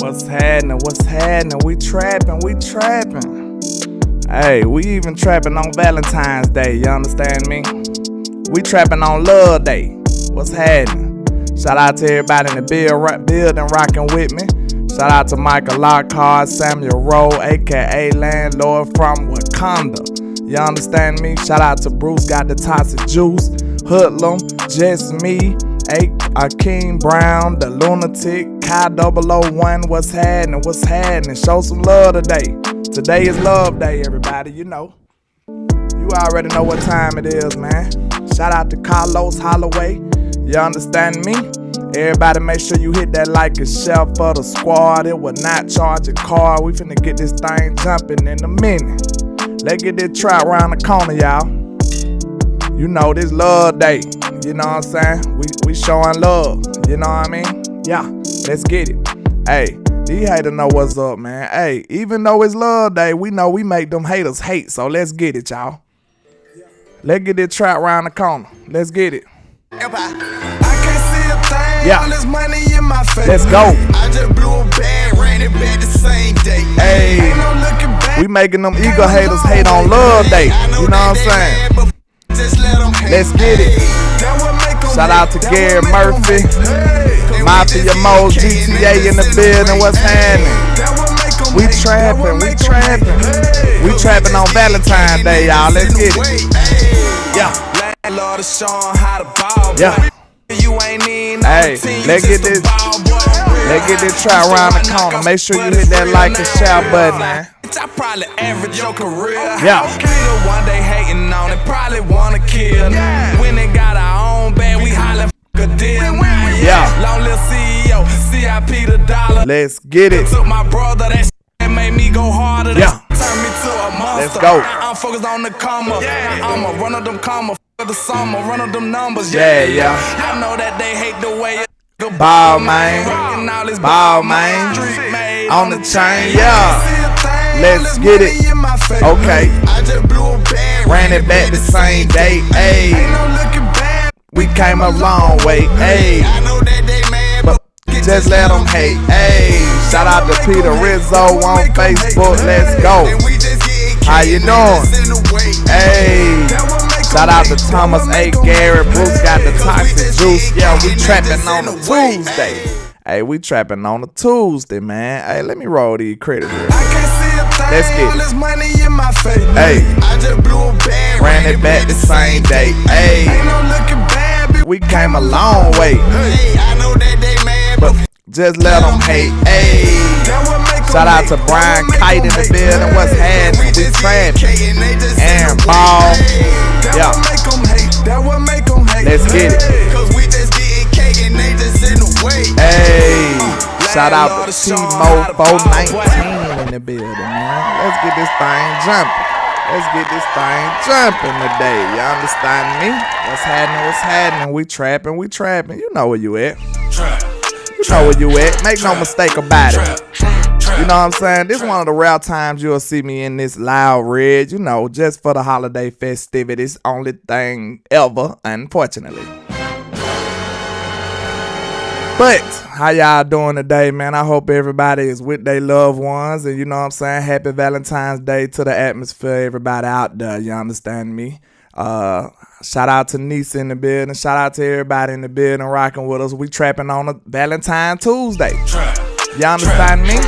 What's happening? What's happening? We trapping. Hey, we even trapping on Valentine's Day, you understand me? We trapping on Love Day. What's happening? Shout out to everybody in the building rocking with me. Shout out to Michael Lockhart, Samuel Rowe, aka Landlord from Wakanda. You understand me? Shout out to Bruce, got the toxic juice, Hoodlum, Just Me, Akeem Brown, the Lunatic, Kai 001. What's happening? What's happening? Show some love today. Today is Love Day, everybody. You know. You already know what time it is, man. Shout out to Carlos Holloway. You understand me? Everybody make sure you hit that like and share for the squad. It will not charge a car. We finna get this thing jumping in a minute. Let's get this trap around the corner, y'all. You know, this Love Day. You know what I'm saying? We showing love. You know what I mean? Yeah, let's get it. Hey, these haters know what's up, man. Hey, even though it's Love Day, we know we make them haters hate. So let's get it, y'all. Let's get this trap around the corner. Let's get it. Yeah, let's go. I just blew a bag, ran it back the same day. Hey, we making them eagle haters hate on Love Day. You know what I'm saying? Let's get it. Shout out to Gary Murphy, Mafia Mode, GTA in the building. What's happening? We trapping on Valentine Day, y'all. Let's get it. Yeah. Landlord is showing how to ball. Yeah. You ain't in hey, let's get this try around the corner. Make sure you hit that like and share button, man. I probably average your career. Yeah. Nigga one day hating on it, probably wanna kill. When they got our own band, we hollin' a deal. Yeah. Long little CEO, CIP the dollar. Let's get it. Took my brother, that shit made me go harder. Yeah. Turn me to a monster. Let's go. I'm focused on the comma. I'ma run of them comma. The summer, run of them numbers. Yeah. I know that they hate the way the ball, man. Ball, man. On the chain, yeah. Let's get it. Okay. Ran it back the same day. Hey. We came a long way. Hey. But just let them hate. Hey. Shout out to Peter Rizzo on Facebook. Let's go. How you doing? Hey. Shout out to Thomas A. Garrett. Bruce got the toxic juice. Yeah, we trapping on a Tuesday. Hey, we trapping on a Tuesday, man. Hey, let me roll these credits real quick. Let's get it. Hey, ran it back the same day. Hey, we came a long way. But just let them hate. Hey, shout out to Brian Kite in the building. What's happening? We trapping. And Ball. Yeah. Let's get it. Hey, shout out to T-Mo 419 in the building, man. Let's get this thing jumping. Today. You understand me? What's happening? We trapping. You know where you at. Make no mistake about it. You know what I'm saying? This is one of the rare times you'll see me in this loud red, you know, just for the holiday festivities. Only thing ever, unfortunately. But how y'all doing today, man? I hope everybody is with their loved ones. And you know what I'm saying? Happy Valentine's Day to the atmosphere, everybody out there. You understand me? Shout out to Nisa in the building. Shout out to everybody in the building rocking with us. We trapping on a Valentine Tuesday. You understand me?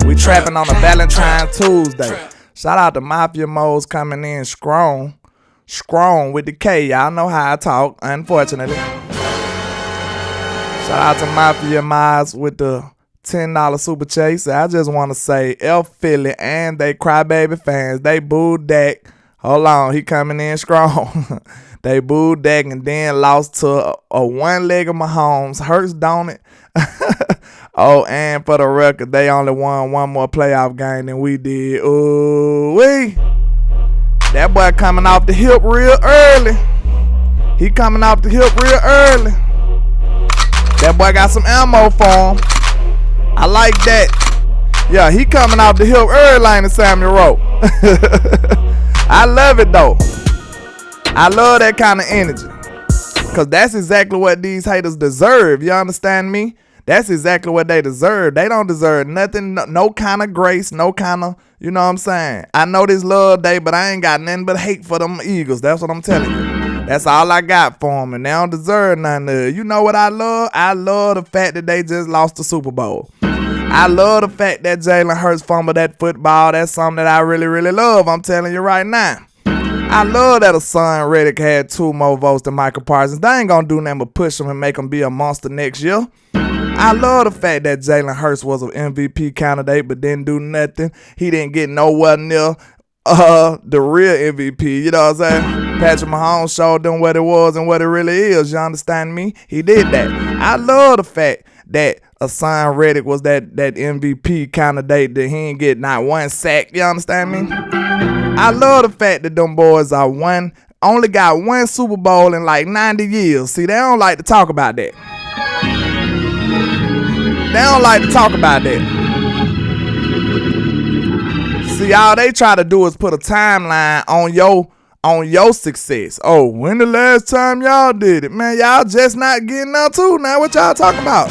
We trapping on a Valentine Tuesday. Shout out to Mafia Modes coming in strong with the K. Y'all know how I talk, unfortunately. Shout out to Mafia Mods with the $10 super chase. I just want to say F Philly and they crybaby fans, they booed Dak. Hold on, he coming in strong. They booed Dak and then lost to a one-legged Mahomes. Hurts, don't it? Oh, and for the record, they only won one more playoff game than we did. Ooh-wee. That boy coming off the hip real early. That boy got some ammo for him. I like that. Yeah, he coming off the hip early like the Samuel Rowe. I love it, though. I love that kind of energy. Because that's exactly what these haters deserve. You understand me? That's exactly what they deserve. They don't deserve nothing, no kind of grace, no kind of, you know what I'm saying? I know this love day, but I ain't got nothing but hate for them Eagles. That's what I'm telling you. That's all I got for them, and they don't deserve none of it. You know what I love? I love the fact that they just lost the Super Bowl. I love the fact that Jalen Hurts fumbled that football. That's something that I really, really love. I'm telling you right now. I love that Hassan Reddick had 2 more votes than Michael Parsons. They ain't gonna do nothing but push him and make him be a monster next year. I love the fact that Jalen Hurts was an MVP candidate but didn't do nothing. He didn't get nowhere near the real MVP. You know what I'm saying? Patrick Mahomes showed them what it was and what it really is. You understand me? He did that. I love the fact that Hassan Reddick was that MVP candidate that he ain't get not 1 sack. You understand me? I love the fact that them boys only got 1 Super Bowl in like 90 years. See, they don't like to talk about that. They don't like to talk about that. See, all they try to do is put a timeline on your success. Oh, when the last time y'all did it? Man, y'all just not getting up too. Now what y'all talking about?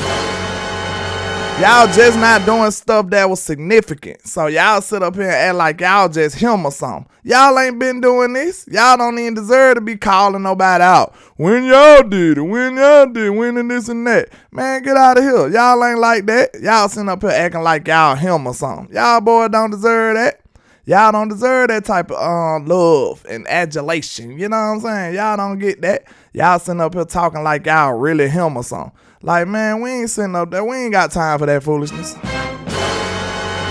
Y'all just not doing stuff that was significant. So y'all sit up here and act like y'all just him or something. Y'all ain't been doing this. Y'all don't even deserve to be calling nobody out. When y'all did it, winning this and that. Man, get out of here. Y'all ain't like that. Y'all sitting up here acting like y'all him or something. Y'all boys don't deserve that. Y'all don't deserve that type of love and adulation. You know what I'm saying? Y'all don't get that. Y'all sitting up here talking like y'all really him or something. Like, man, we ain't sitting up there. We ain't got time for that foolishness.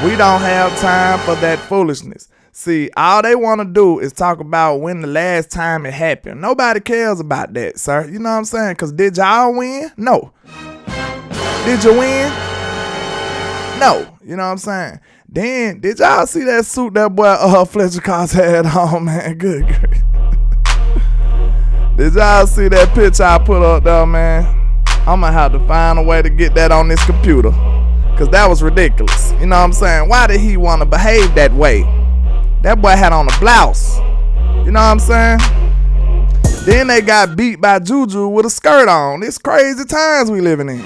We don't have time for that foolishness. See, all they want to do is talk about when the last time it happened. Nobody cares about that, sir. You know what I'm saying? Because did y'all win? No. Did you win? No. You know what I'm saying? Then, did y'all see that suit that boy Fletcher Cox had on, man? Good grief. Did y'all see that picture I put up there, man? I'm going to have to find a way to get that on this computer. Because that was ridiculous. You know what I'm saying? Why did he want to behave that way? That boy had on a blouse. You know what I'm saying? Then they got beat by Juju with a skirt on. It's crazy times we living in.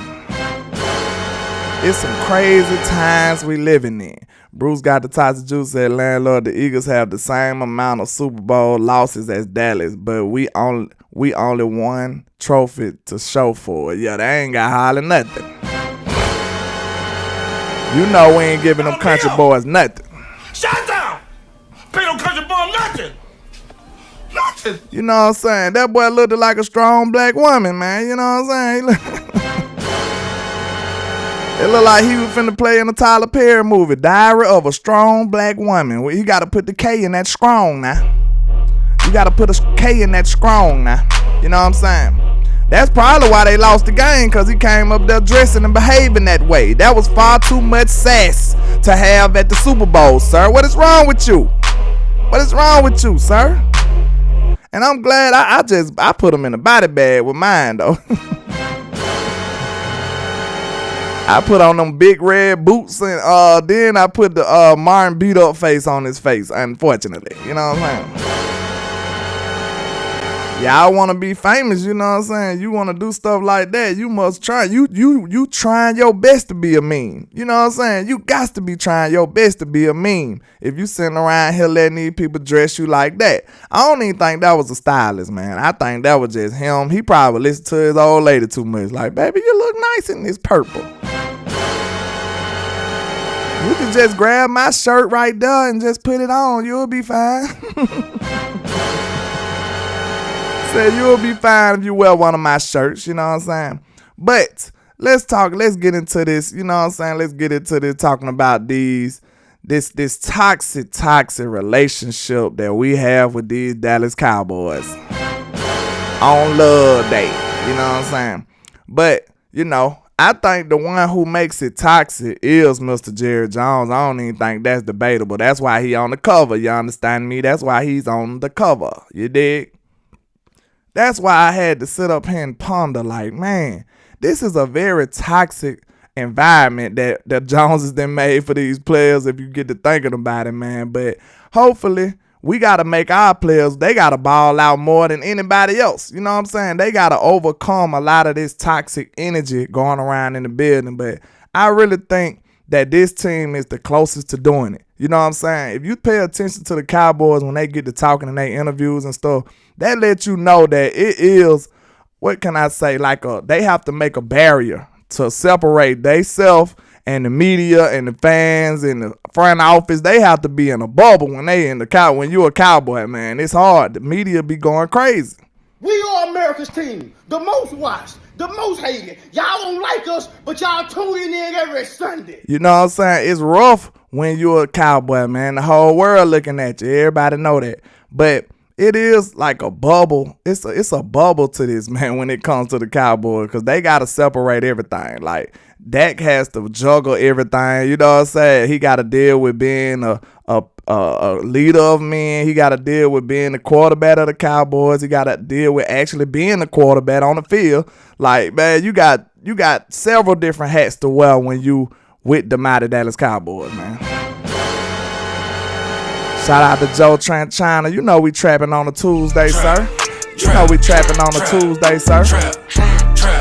It's some crazy times we living in. Bruce got the toxic juice, said, Landlord, the Eagles have the same amount of Super Bowl losses as Dallas, but we only one trophy to show for it. Yeah, they ain't got hardly nothing. You know we ain't giving them country boys nothing. Shut down! Pay them country boys nothing! Nothing! You know what I'm saying? That boy looked like a strong black woman, man. You know what I'm saying? It looked like he was finna play in a Tyler Perry movie, Diary of a Strong Black Woman. Well, you gotta put the K in that strong now. You gotta put a K in that strong now. You know what I'm saying? That's probably why they lost the game, because he came up there dressing and behaving that way. That was far too much sass to have at the Super Bowl, sir. What is wrong with you? What is wrong with you, sir? And I'm glad I put him in a body bag with mine, though. I put on them big red boots, and then I put the Martin beat up face on his face, unfortunately. You know what I'm saying? Y'all want to be famous, you know what I'm saying? You want to do stuff like that, you must try. You trying your best to be a meme. You know what I'm saying? You got to be trying your best to be a meme. If you sitting around here letting these people dress you like that. I don't even think that was a stylist, man. I think that was just him. He probably listened to his old lady too much. Like, baby, you look nice in this purple. You can just grab my shirt right there and just put it on. You'll be fine. Said you'll be fine if you wear one of my shirts. You know what I'm saying? But let's get into this. You know what I'm saying? Let's get into this talking about this toxic relationship that we have with these Dallas Cowboys on Love Day. You know what I'm saying? But, you know, I think the one who makes it toxic is Mr. Jerry Jones. I don't even think that's debatable. That's why he on the cover. You understand me? That's why he's on the cover. You dig? That's why I had to sit up here and ponder like, man, this is a very toxic environment that Jones has been made for these players if you get to thinking about it, man. But hopefully we got to make our players, they got to ball out more than anybody else. You know what I'm saying? They got to overcome a lot of this toxic energy going around in the building. But I really think that this team is the closest to doing it. You know what I'm saying? If you pay attention to the Cowboys when they get to talking in their interviews and stuff, that lets you know that it is, what can I say, like they have to make a barrier to separate themselves and the media and the fans and the front office. They have to be in a bubble when they in the when you a Cowboy, man. It's hard. The media be going crazy. We are America's team, the most watched, the most hated. Y'all don't like us, but y'all tuning in every Sunday. You know what I'm saying? It's rough when you're a Cowboy, man. The whole world looking at you. Everybody know that. But it is like a bubble. It's a bubble to this, man, when it comes to the Cowboys, because they got to separate everything. Like, Dak has to juggle everything. You know what I'm saying? He got to deal with being a leader of men. He got to deal with being the quarterback of the Cowboys. He got to deal with actually being the quarterback on the field. Like, man, you got several different hats to wear when you with the mighty Dallas Cowboys, man. Shout out to Joe Trent China. You know we trapping on a Tuesday, sir. You know we trapping on a Tuesday, sir.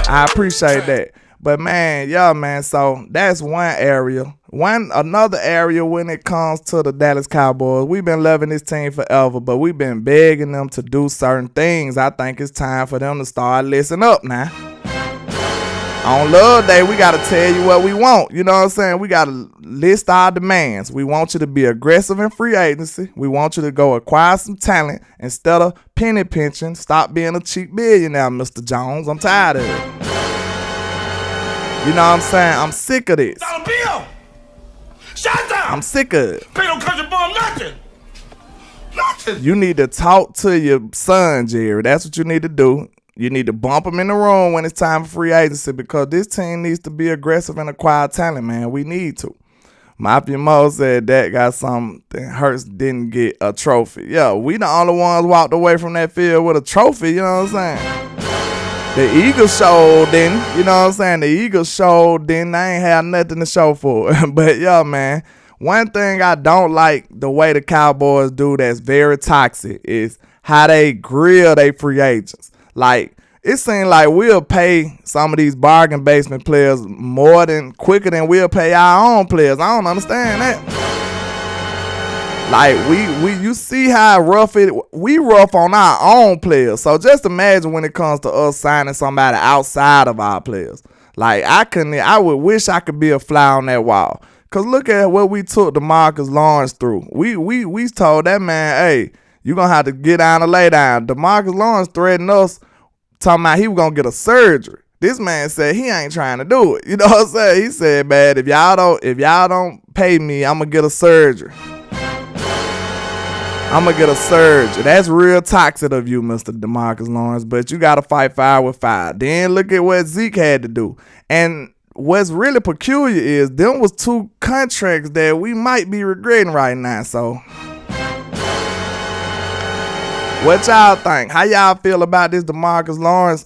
I appreciate that. But man, yeah, man, so that's one area. Another area when it comes to the Dallas Cowboys, we've been loving this team forever, but we've been begging them to do certain things. I think it's time for them to start listening up now. On Love Day, we got to tell you what we want. You know what I'm saying? We got to list our demands. We want you to be aggressive in free agency. We want you to go acquire some talent instead of penny pinching. Stop being a cheap billionaire, Mr. Jones. I'm tired of it. You know what I'm saying? I'm sick of this. Bill! Shut down! I'm sick of it. Pay no country boy nothing. Nothing. You need to talk to your son, Jerry. That's what you need to do. You need to bump him in the room when it's time for free agency, because this team needs to be aggressive and acquire talent, man. We need to. Mafia Mo said that got something. Hurts didn't get a trophy. Yeah, we the only ones walked away from that field with a trophy, you know what I'm saying? The Eagles showed didn't, you know what I'm saying? The Eagles showed didn't. I ain't have nothing to show for it. But yeah, man, one thing I don't like the way the Cowboys do that's very toxic is how they grill their free agents. Like, it seems like we'll pay some of these bargain basement players quicker than we'll pay our own players. I don't understand that. Like, you see how we rough on our own players. So just imagine when it comes to us signing somebody outside of our players. Like, I would wish I could be a fly on that wall. Cause look at what we took DeMarcus Lawrence through. We told that man, hey, you gonna have to get down and lay down. DeMarcus Lawrence threatened us, talking about he was gonna get a surgery. This man said he ain't trying to do it. You know what I'm saying? He said, man, if y'all don't pay me, I'm gonna get a surgery. I'm going to get a surgery. That's real toxic of you, Mr. DeMarcus Lawrence, but you got to fight fire with fire. Then look at what Zeke had to do. And what's really peculiar is them was 2 contracts that we might be regretting right now. So what y'all think? How y'all feel about this DeMarcus Lawrence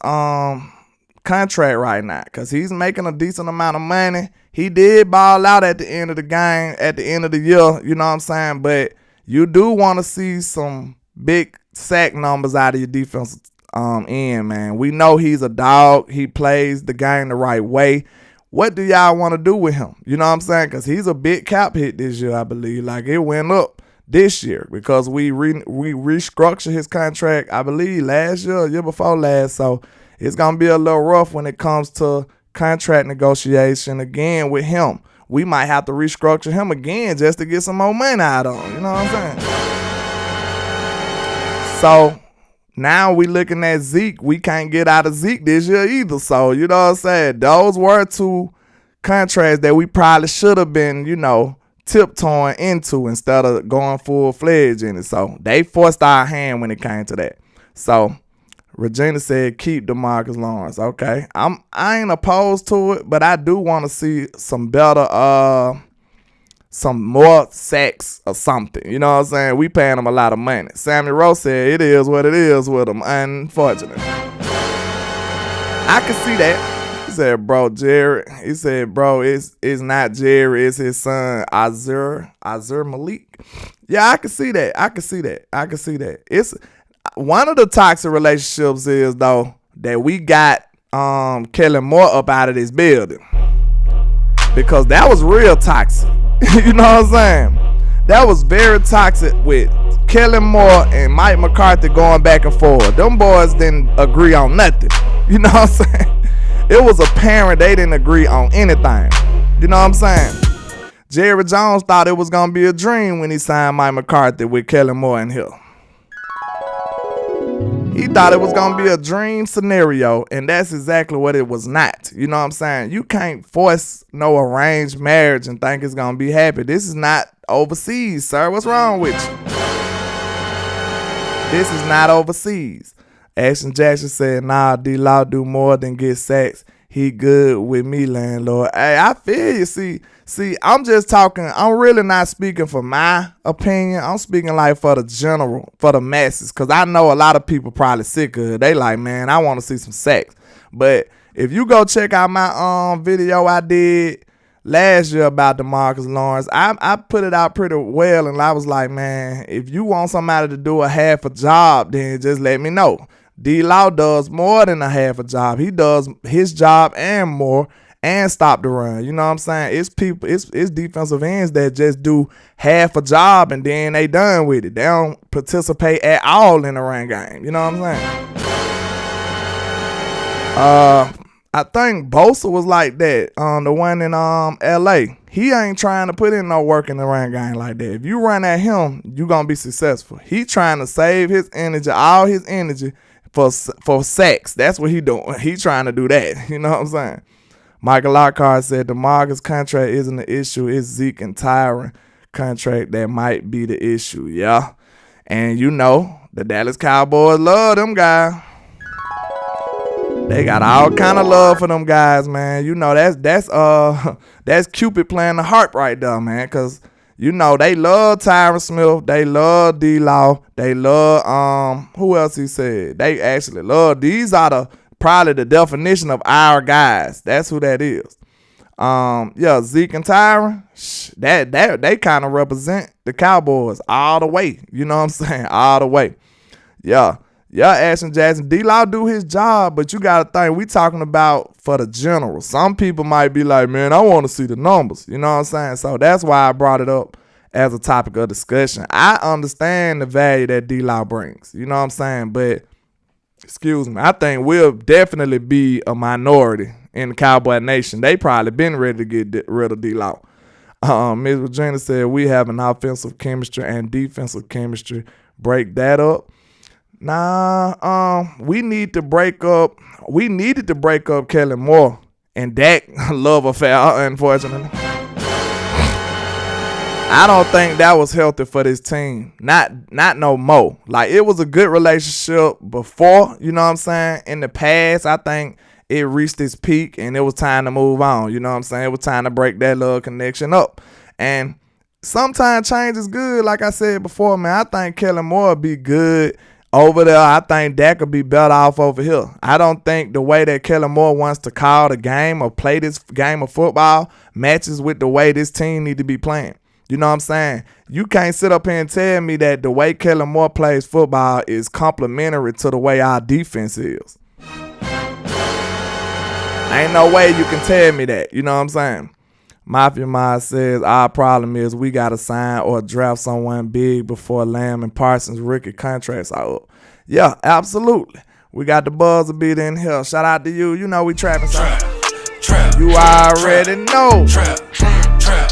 contract right now? Because he's making a decent amount of money. He did ball out at the end of the game, at the end of the year, you know what I'm saying? But you do want to see some big sack numbers out of your defensive end, man. We know he's a dog. He plays the game the right way. What do y'all want to do with him? You know what I'm saying? Because he's a big cap hit this year, I believe. Like, it went up this year because we restructured his contract, I believe, last year or year before last. So it's going to be a little rough when it comes to contract negotiation again with him. We might have to restructure him again just to get some more money out of him. You know what I'm saying? So now we looking at Zeke. We can't get out of Zeke this year either. So, you know what I'm saying? Those were 2 contracts that we probably should have been, tiptoeing into instead of going full-fledged in it. So they forced our hand when it came to that. So Regina said, keep DeMarcus Lawrence. Okay. I ain't opposed to it, but I do want to see some better, some more sacks or something. You know what I'm saying? We paying him a lot of money. Sammy Rowe said it is what it is with him, unfortunately. I can see that. said, bro, Jerry. He said, bro, it's not Jerry, it's his son, Azur Malik. Yeah, I can see that. It's one of the toxic relationships is though that we got Kellen Moore up out of this building. Because that was real toxic. You know what I'm saying? That was very toxic with Kellen Moore and Mike McCarthy going back and forth. Them boys didn't agree on nothing. You know what I'm saying? It was apparent they didn't agree on anything. You know what I'm saying? Jerry Jones thought it was going to be a dream when he signed Mike McCarthy with Kellen Moore and Hill. He thought it was going to be a dream scenario, and that's exactly what it was not. You know what I'm saying? You can't force no arranged marriage and think it's going to be happy. This is not overseas, sir. What's wrong with you? This is not overseas. Ashton Jackson said, nah, D-Law do more than get sex. He good with me, landlord. Hey, I feel you. See, I'm just talking. I'm really not speaking for my opinion. I'm speaking like for the general, for the masses. Because I know a lot of people probably sick of it. They like, man, I want to see some sex. But if you go check out my video I did last year about DeMarcus Lawrence, I put it out pretty well. And I was like, man, if you want somebody to do a half a job, then just let me know. D-Law does more than a half a job. He does his job and more and stop the run. You know what I'm saying? It's people, it's defensive ends that just do half a job and then they done with it. They don't participate at all in the run game. You know what I'm saying? I think Bosa was like that. The one in LA. He ain't trying to put in no work in the run game like that. If you run at him, you gonna be successful. He trying to save his energy, all his energy for sex. That's what he doing. He trying to do that. You know what I'm saying? Michael Lockhart said DeMarcus contract isn't the issue. It's Zeke and Tyron contract that might be the issue. Yeah. And you know, the Dallas Cowboys love them guys. They got all kind of love for them guys, man. You know, that's Cupid playing the harp right there, man. Cause you know they love Tyron Smith, they love D-Law, they love who else he said? They actually love. These are probably the definition of our guys. That's who that is. Yeah, Zeke and Tyron, that they kind of represent the Cowboys all the way. You know what I'm saying? All the way. Yeah, Ashton Jackson. D-Law do his job, but you got to think, we talking about for the general. Some people might be like, man, I want to see the numbers. You know what I'm saying? So that's why I brought it up as a topic of discussion. I understand the value that D-Law brings. You know what I'm saying? But, excuse me, I think we'll definitely be a minority in the Cowboy Nation. They probably been ready to get rid of D-Law. Ms. Virginia said, we have an offensive chemistry and defensive chemistry. Break that up. Nah, we needed to break up Kellen Moore and Dak love affair, unfortunately. I don't think that was healthy for this team. Not no more. Like, it was a good relationship before, you know what I'm saying? In the past, I think it reached its peak and it was time to move on. You know what I'm saying? It was time to break that little connection up. And sometimes change is good. Like I said before, man, I think Kellen Moore would be good over there. I think Dak could be better off over here. I don't think the way that Kellen Moore wants to call the game or play this game of football matches with the way this team need to be playing. You know what I'm saying? You can't sit up here and tell me that the way Kellen Moore plays football is complementary to the way our defense is. Ain't no way you can tell me that. You know what I'm saying? Mafia Mod says, our problem is we got to sign or draft someone big before Lamb and Parsons' rookie contracts are up. Yeah, absolutely. We got the buzzer beater in here. Shout out to you. You know we trapping something. You already know.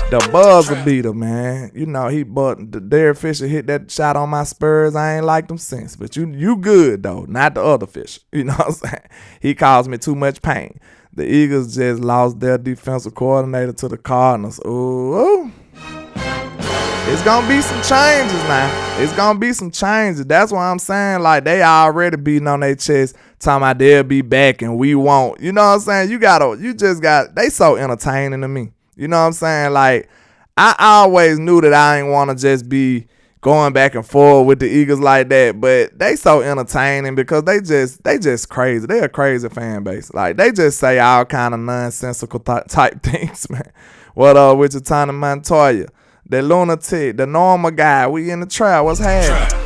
The buzzer beater, man. You know, the Derek Fisher hit that shot on my Spurs. I ain't liked him since. But you good, though. Not the other Fisher. You know what I'm saying? He caused me too much pain. The Eagles just lost their defensive coordinator to the Cardinals. Ooh. It's going to be some changes now. It's going to be some changes. That's why I'm saying, like, they already beating on their chest, talking about they'll be back and we won't. You know what I'm saying? They so entertaining to me. You know what I'm saying? Like, I always knew that I ain't want to just be going back and forth with the Eagles like that, but they so entertaining because they just crazy. They're a crazy fan base. Like, they just say all kind of nonsensical type things, man. What up with your Tony Montoya? The lunatic, the normal guy. We in the trap. What's happening?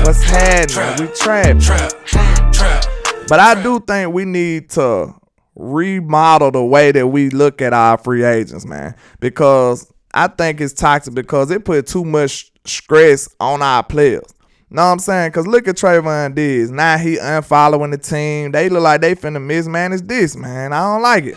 What's happening? We trap. But I do think we need to remodel the way that we look at our free agents, man, because I think it's toxic because it put too much stress on our players. Know what I'm saying? Because look at Trayvon Diggs. Now he unfollowing the team. They look like they finna mismanage this, man. I don't like it.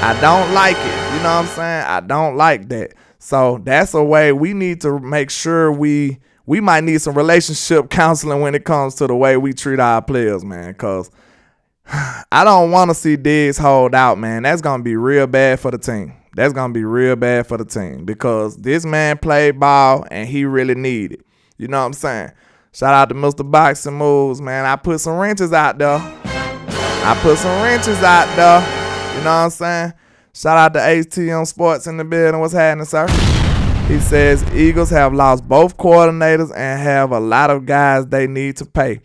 I don't like it. You know what I'm saying? I don't like that. So that's a way we need to make sure we might need some relationship counseling when it comes to the way we treat our players, man, because I don't want to see Diggs hold out, man. That's going to be real bad for the team. That's going to be real bad for the team because this man played ball and he really needed it. You know what I'm saying? Shout out to Mr. Boxing Moves, man. I put some wrenches out there. You know what I'm saying? Shout out to HTM Sports in the building. What's happening, sir? He says Eagles have lost both coordinators and have a lot of guys they need to pay.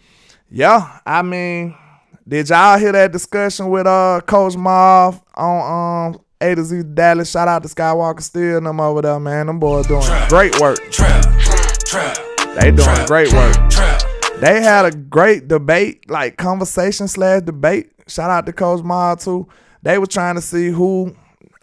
Yeah, I mean, did y'all hear that discussion with Coach Marv on A to Z Dallas? Shout out to Skywalker Steel and them over there, man. Them boys doing great work. They doing great work. They had a great debate, like conversation/debate. Shout out to Coach Marv too. They were trying to see who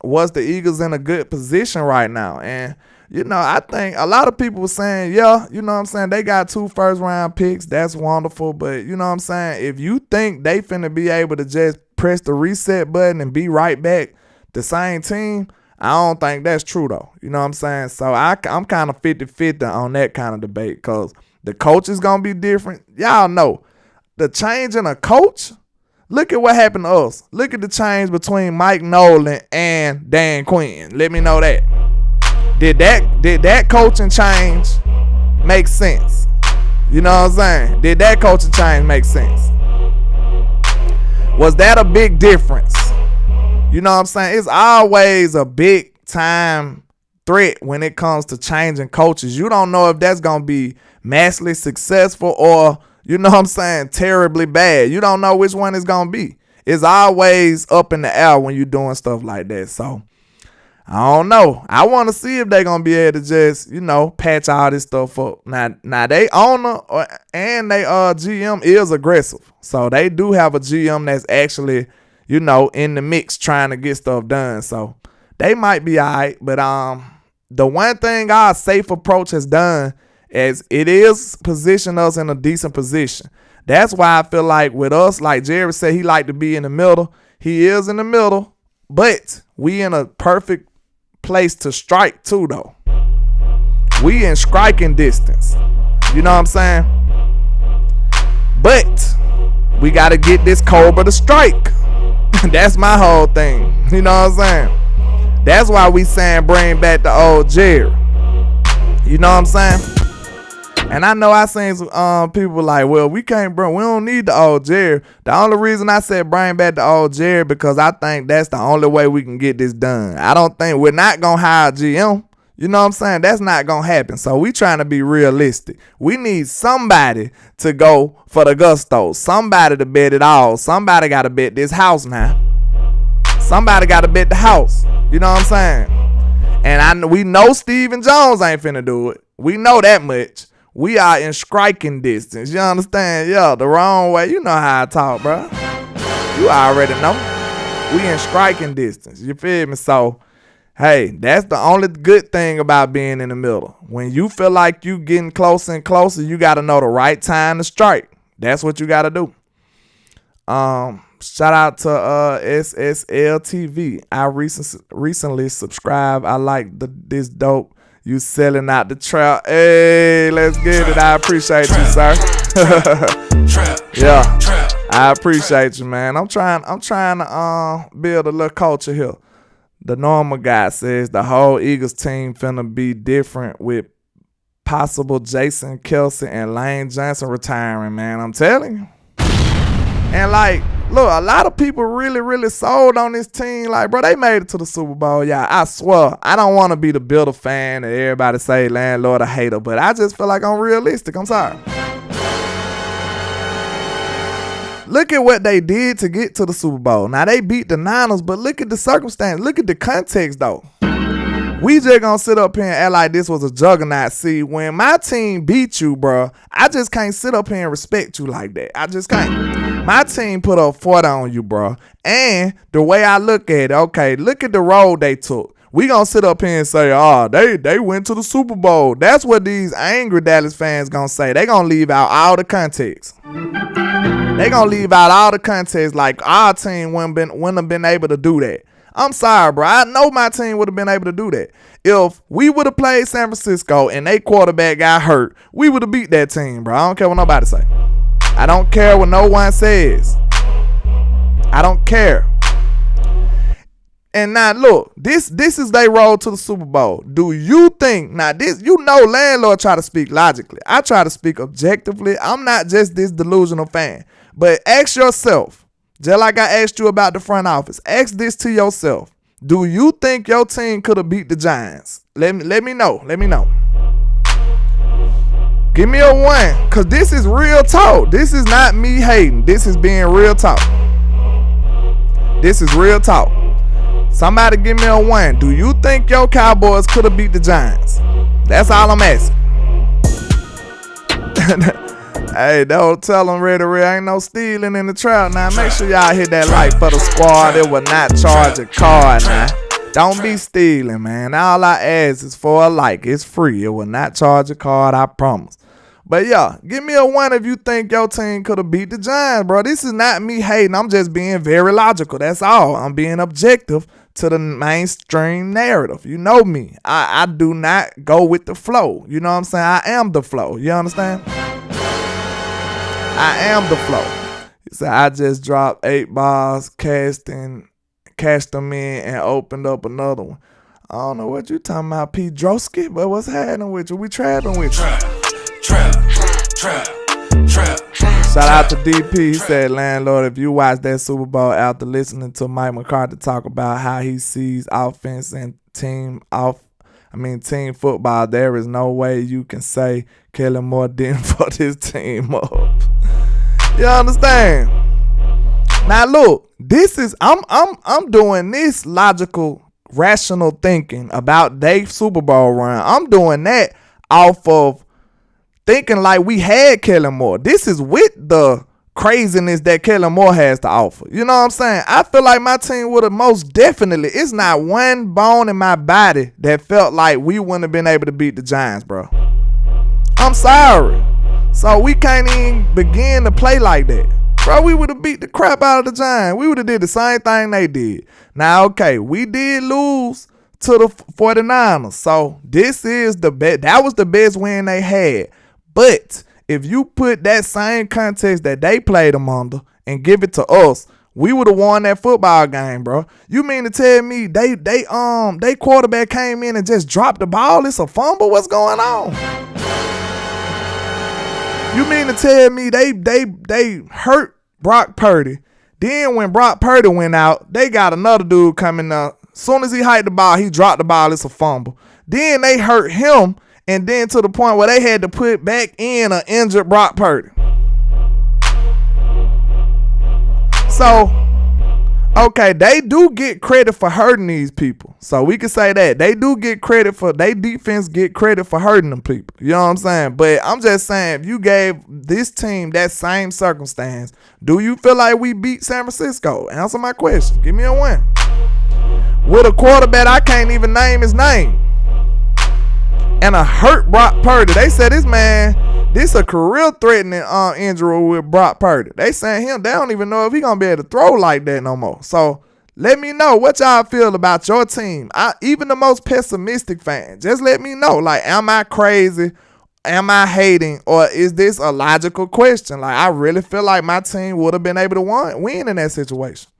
was the Eagles in a good position right now. And, you know, I think a lot of people were saying, yeah, you know what I'm saying, they got 2 first-round picks. That's wonderful. But, you know what I'm saying, if you think they finna be able to just press the reset button and be right back the same team, I don't think that's true, though. You know what I'm saying? So I'm kind of 50-50 on that kind of debate because the coach is going to be different. Y'all know, the change in a coach, look at what happened to us. Look at the change between Mike Nolan and Dan Quinn. Let me know that. Did that coaching change make sense? You know what I'm saying? Did that coaching change make sense? Was that a big difference? You know what I'm saying? It's always a big time threat when it comes to changing coaches. You don't know if that's going to be massively successful or, you know what I'm saying, terribly bad. You don't know which one it's going to be. It's always up in the air when you're doing stuff like that. So, I don't know. I want to see if they're going to be able to just, you know, patch all this stuff up. Now they owner and they GM is aggressive. So, they do have a GM that's actually, you know, in the mix trying to get stuff done. So, they might be all right. But the one thing our safe approach has done is it is position us in a decent position. That's why I feel like with us, like Jerry said, he like to be in the middle. He is in the middle, but we in a perfect place to strike too, though. We in striking distance. You know what I'm saying? But we got to get this Cobra to strike. That's my whole thing. You know what I'm saying? That's why we saying bring back the old Jerry. You know what I'm saying? And I know I seen some people like, well, we don't need the old Jerry. The only reason I said bring back the old Jerry because I think that's the only way we can get this done. I don't think we're not going to hire a GM. You know what I'm saying? That's not going to happen. So we trying to be realistic. We need somebody to go for the gusto. Somebody to bet it all. Somebody got to bet this house now. Somebody got to bet the house. You know what I'm saying? And we know Steven Jones ain't finna do it. We know that much. We are in striking distance. You understand? Yeah, the wrong way. You know how I talk, bro. You already know. We in striking distance. You feel me? So, hey, that's the only good thing about being in the middle. When you feel like you getting closer and closer, you got to know the right time to strike. That's what you got to do. Shout out to SSL TV. I recently subscribed. I like this dope. You selling out the trap. Hey, let's get it. I appreciate you, sir. Yeah, I appreciate you, man. I'm trying to build a little culture here. The normal guy says the whole Eagles team finna be different with possible Jason Kelce and Lane Johnson retiring, man. I'm telling you. And like Look, a lot of people really, really sold on this team. Like, bro, they made it to the Super Bowl. Yeah, I swear. I don't want to be the bitter fan that everybody say Landlord a hater, but I just feel like I'm realistic. I'm sorry. Look at what they did to get to the Super Bowl. Now, they beat the Niners, but look at the circumstance. Look at the context, though. We just gonna sit up here and act like this was a juggernaut. See, when my team beat you, bro, I just can't sit up here and respect you like that. I just can't. My team put up 40 on you, bro. And the way I look at it, okay, look at the road they took. We gonna sit up here and say, oh, they went to the Super Bowl. That's what these angry Dallas fans gonna say. They gonna leave out all the context. They gonna leave out all the context like our team wouldn't have been able to do that. I'm sorry, bro. I know my team would have been able to do that. If we would have played San Francisco and they quarterback got hurt, we would have beat that team, bro. I don't care what nobody say. I don't care what no one says. I don't care. And now look, this is their road to the Super Bowl. Do you think, now this, you know Landlord try to speak logically. I try to speak objectively. I'm not just this delusional fan. But ask yourself, just like I asked you about the front office, ask this to yourself. Do you think your team could have beat the Giants? Let me know. Let me know. Give me a 1, because this is real talk. This is not me hating. This is being real talk. This is real talk. Somebody give me a 1. Do you think your Cowboys could have beat the Giants? That's all I'm asking. Hey, don't tell them ready. Ain't no stealing in the trap. Now, make sure y'all hit that like for the squad. It will not charge a card now. Don't be stealing, man. All I ask is for a like. It's free. It will not charge a card, I promise. But yeah, give me a 1 if you think your team could have beat the Giants, bro. This is not me hating. I'm just being very logical. That's all. I'm being objective to the mainstream narrative. You know me. I do not go with the flow. You know what I'm saying? I am the flow. You understand? I am the flow. He said, I just dropped 8 balls, cashed them in, and opened up another one. I don't know what you talking about, P. Drosky, but what's happening with you? We trapping with you. Trap. Shout out to DP. He said, Landlord, if you watch that Super Bowl after listening to Mike McCarthy talk about how he sees offense and team football, there is no way you can say Kellen Moore didn't fuck his team up. You understand? Now look, this is I'm doing this logical, rational thinking about their Super Bowl run. I'm doing that off of thinking like we had Kellen Moore. This is with the craziness that Kellen Moore has to offer. You know what I'm saying? I feel like my team would have most definitely, it's not one bone in my body that felt like we wouldn't have been able to beat the Giants, bro. I'm sorry. So we can't even begin to play like that. Bro, we would have beat the crap out of the Giants. We would have did the same thing they did. Now, okay, we did lose to the 49ers. So this is the best. That was the best win they had. But if you put that same context that they played them under and give it to us, we would have won that football game, bro. You mean to tell me they quarterback came in and just dropped the ball? It's a fumble? What's going on? You mean to tell me they hurt Brock Purdy? Then when Brock Purdy went out, they got another dude coming up. As soon as he hiked the ball, he dropped the ball. It's a fumble. Then they hurt him, and then to the point where they had to put back in an injured Brock Purdy. So, okay, they do get credit for hurting these people. So we can say that. They do get credit for, they defense get credit for hurting them people. You know what I'm saying? But I'm just saying, if you gave this team that same circumstance, do you feel like we beat San Francisco? Answer my question. Give me a 1. With a quarterback, I can't even name his name. And a hurt Brock Purdy. They said this a career-threatening injury with Brock Purdy. They saying they don't even know if he gonna be able to throw like that no more. So let me know what y'all feel about your team. Even the most pessimistic fan, just let me know. Like, am I crazy? Am I hating? Or is this a logical question? Like, I really feel like my team would have been able to win in that situation.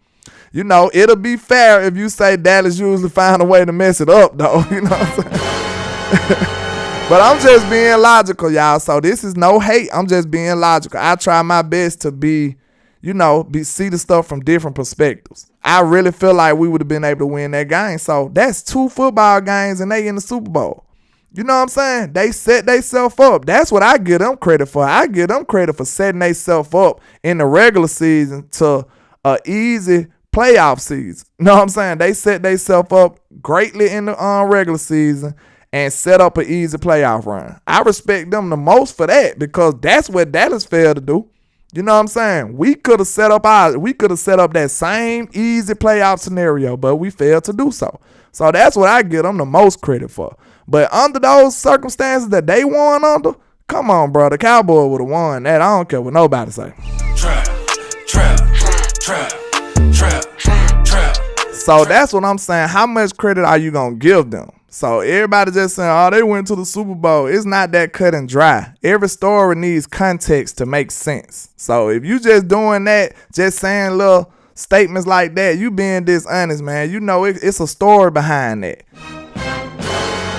You know, it'll be fair if you say Dallas usually find a way to mess it up, though. You know what I'm saying? But I'm just being logical, y'all. So this is no hate. I'm just being logical. I try my best to be, see the stuff from different perspectives. I really feel like we would have been able to win that game. So that's 2 football games and they in the Super Bowl. You know what I'm saying? They set themselves up. That's what I give them credit for. I give them credit for setting themselves up in the regular season to an easy playoff season. You know what I'm saying? They set themselves up greatly in the regular season and set up an easy playoff run. I respect them the most for that because that's what Dallas failed to do. You know what I'm saying? We could have set up that same easy playoff scenario, but we failed to do so. So that's what I give them the most credit for. But under those circumstances that they won under, come on, bro, the Cowboys would have won that. I don't care what nobody say. Trap. So that's what I'm saying. How much credit are you gonna give them? So everybody just saying, oh, they went to the Super Bowl. It's not that cut and dry. Every story needs context to make sense. So if you just doing that, just saying little statements like that, you being dishonest, man. You know it's a story behind that.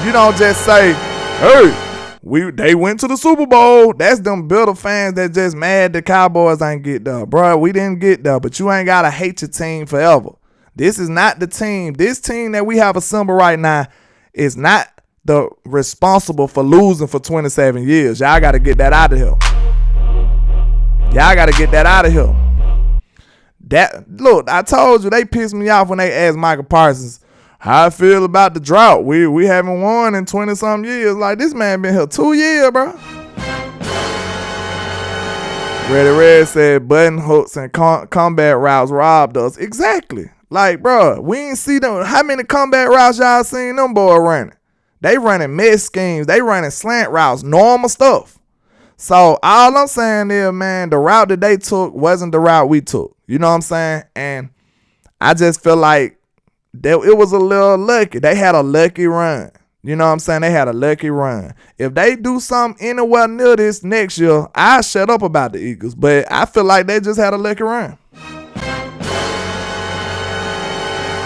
You don't just say, hey, they went to the Super Bowl. That's them bitter fans that just mad the Cowboys ain't get there. Bro, we didn't get there, but you ain't got to hate your team forever. This is not the team. This team that we have assembled right now is not the responsible for losing for 27 years. Y'all got to get that out of here. Look, I told you they pissed me off when they asked Michael Parsons how I feel about the drought. We haven't won in 20-something years. Like, this man been here 2 years, bro. Reddy Red said button hooks and combat routes robbed us. Exactly. Like, bro, we ain't see them. How many combat routes y'all seen them boys running? They running mess schemes. They running slant routes, normal stuff. So all I'm saying is, man, the route that they took wasn't the route we took. You know what I'm saying? And I just feel like it was a little lucky. They had a lucky run. You know what I'm saying? They had a lucky run. If they do something anywhere near this next year, I'll shut up about the Eagles. But I feel like they just had a lucky run.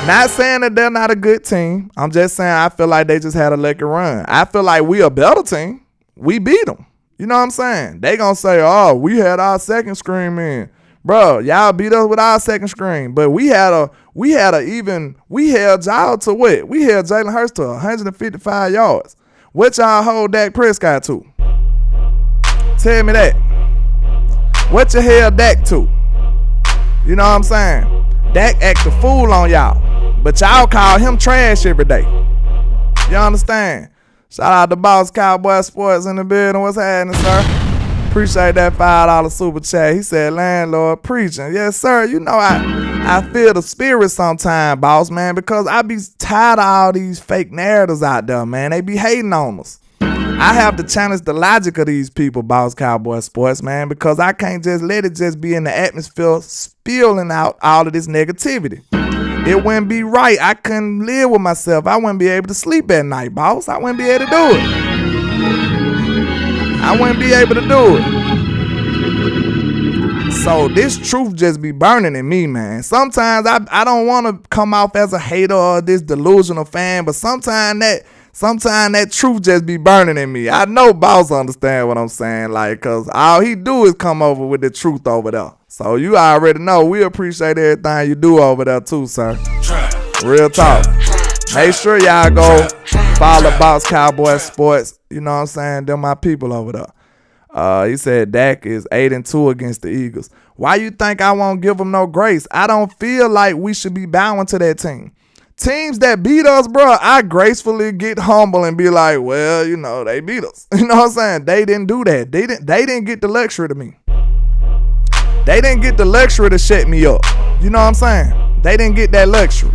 Not saying that they're not a good team. I'm just saying I feel like they just had a lucky run. I feel like we a better team. We beat them. You know what I'm saying? They gonna say, oh, we had our second screen in. Bro, y'all beat us with our second screen. But we held y'all to what? We held Jalen Hurts to 155 yards. What y'all hold Dak Prescott to? Tell me that. What you held Dak to? You know what I'm saying? Dak act a fool on y'all. But y'all call him trash every day. You understand? Shout out to Dallas Cowboys Sports in the building. What's happening, sir? Appreciate that $5 super chat. He said, Landlord preaching. Yes, sir. You know I feel the spirit sometime, boss, man, because I be tired of all these fake narratives out there, man. They be hating on us. I have to challenge the logic of these people, Boss Cowboy Sports, man, because I can't just let it just be in the atmosphere spilling out all of this negativity. It wouldn't be right. I couldn't live with myself. I wouldn't be able to sleep at night, boss. I wouldn't be able to do it. I wouldn't be able to do it. So this truth just be burning in me, man. Sometimes I don't want to come off as a hater or this delusional fan, but sometimes that truth just be burning in me. I know Boss understand what I'm saying, like, cause all he do is come over with the truth over there. So you already know we appreciate everything you do over there too, sir. Real talk. Make sure y'all go follow Boss Cowboy Sports. You know what I'm saying? They're my people over there. He said Dak is 8-2 against the Eagles. Why you think I won't give them no grace? I don't feel like we should be bowing to that team. Teams that beat us, bro, I gracefully get humble and be like, well, you know, they beat us. You know what I'm saying? They didn't do that. They didn't get the luxury to me. They didn't get the luxury to shut me up. You know what I'm saying? They didn't get that luxury.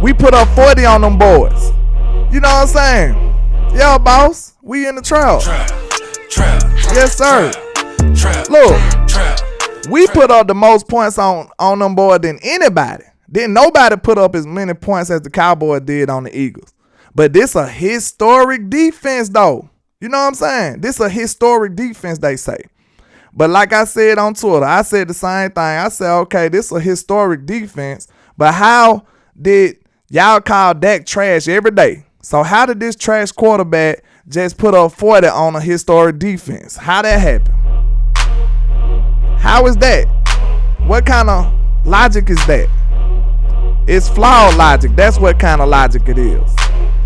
We put up 40 on them boys. You know what I'm saying? Yo, boss, we in the trap. Yes, sir. Look, we put up the most points on them boys than anybody. Didn't nobody put up as many points as the Cowboys did on the Eagles. But this a historic defense, though. You know what I'm saying? This a historic defense, they say. But like I said on Twitter, I said the same thing. I said, okay, this a historic defense. But how did y'all call Dak trash every day? So how did this trash quarterback just put up 40 on a historic defense? How that happen? How is that? What kind of logic is that? It's flawed logic. That's what kind of logic it is.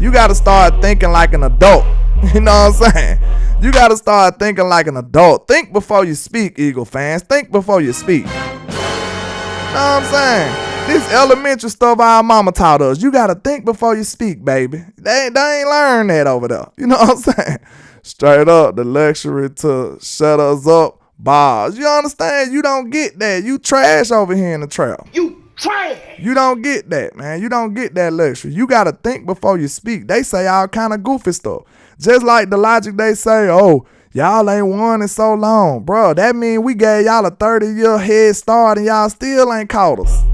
You got to start thinking like an adult. You know what I'm saying? You got to start thinking like an adult. Think before you speak, Eagle fans. Think before you speak. You know what I'm saying? This elementary stuff our mama taught us. You got to think before you speak, baby. They ain't learned that over there. You know what I'm saying? Straight up, the luxury to shut us up bars. You understand? You don't get that. You trash over here in the trap. You trash. You don't get that, man. You don't get that luxury. You got to think before you speak. They say all kind of goofy stuff. Just like the logic they say, oh, y'all ain't won in so long. Bro, that mean we gave y'all a 30-year head start and y'all still ain't caught us.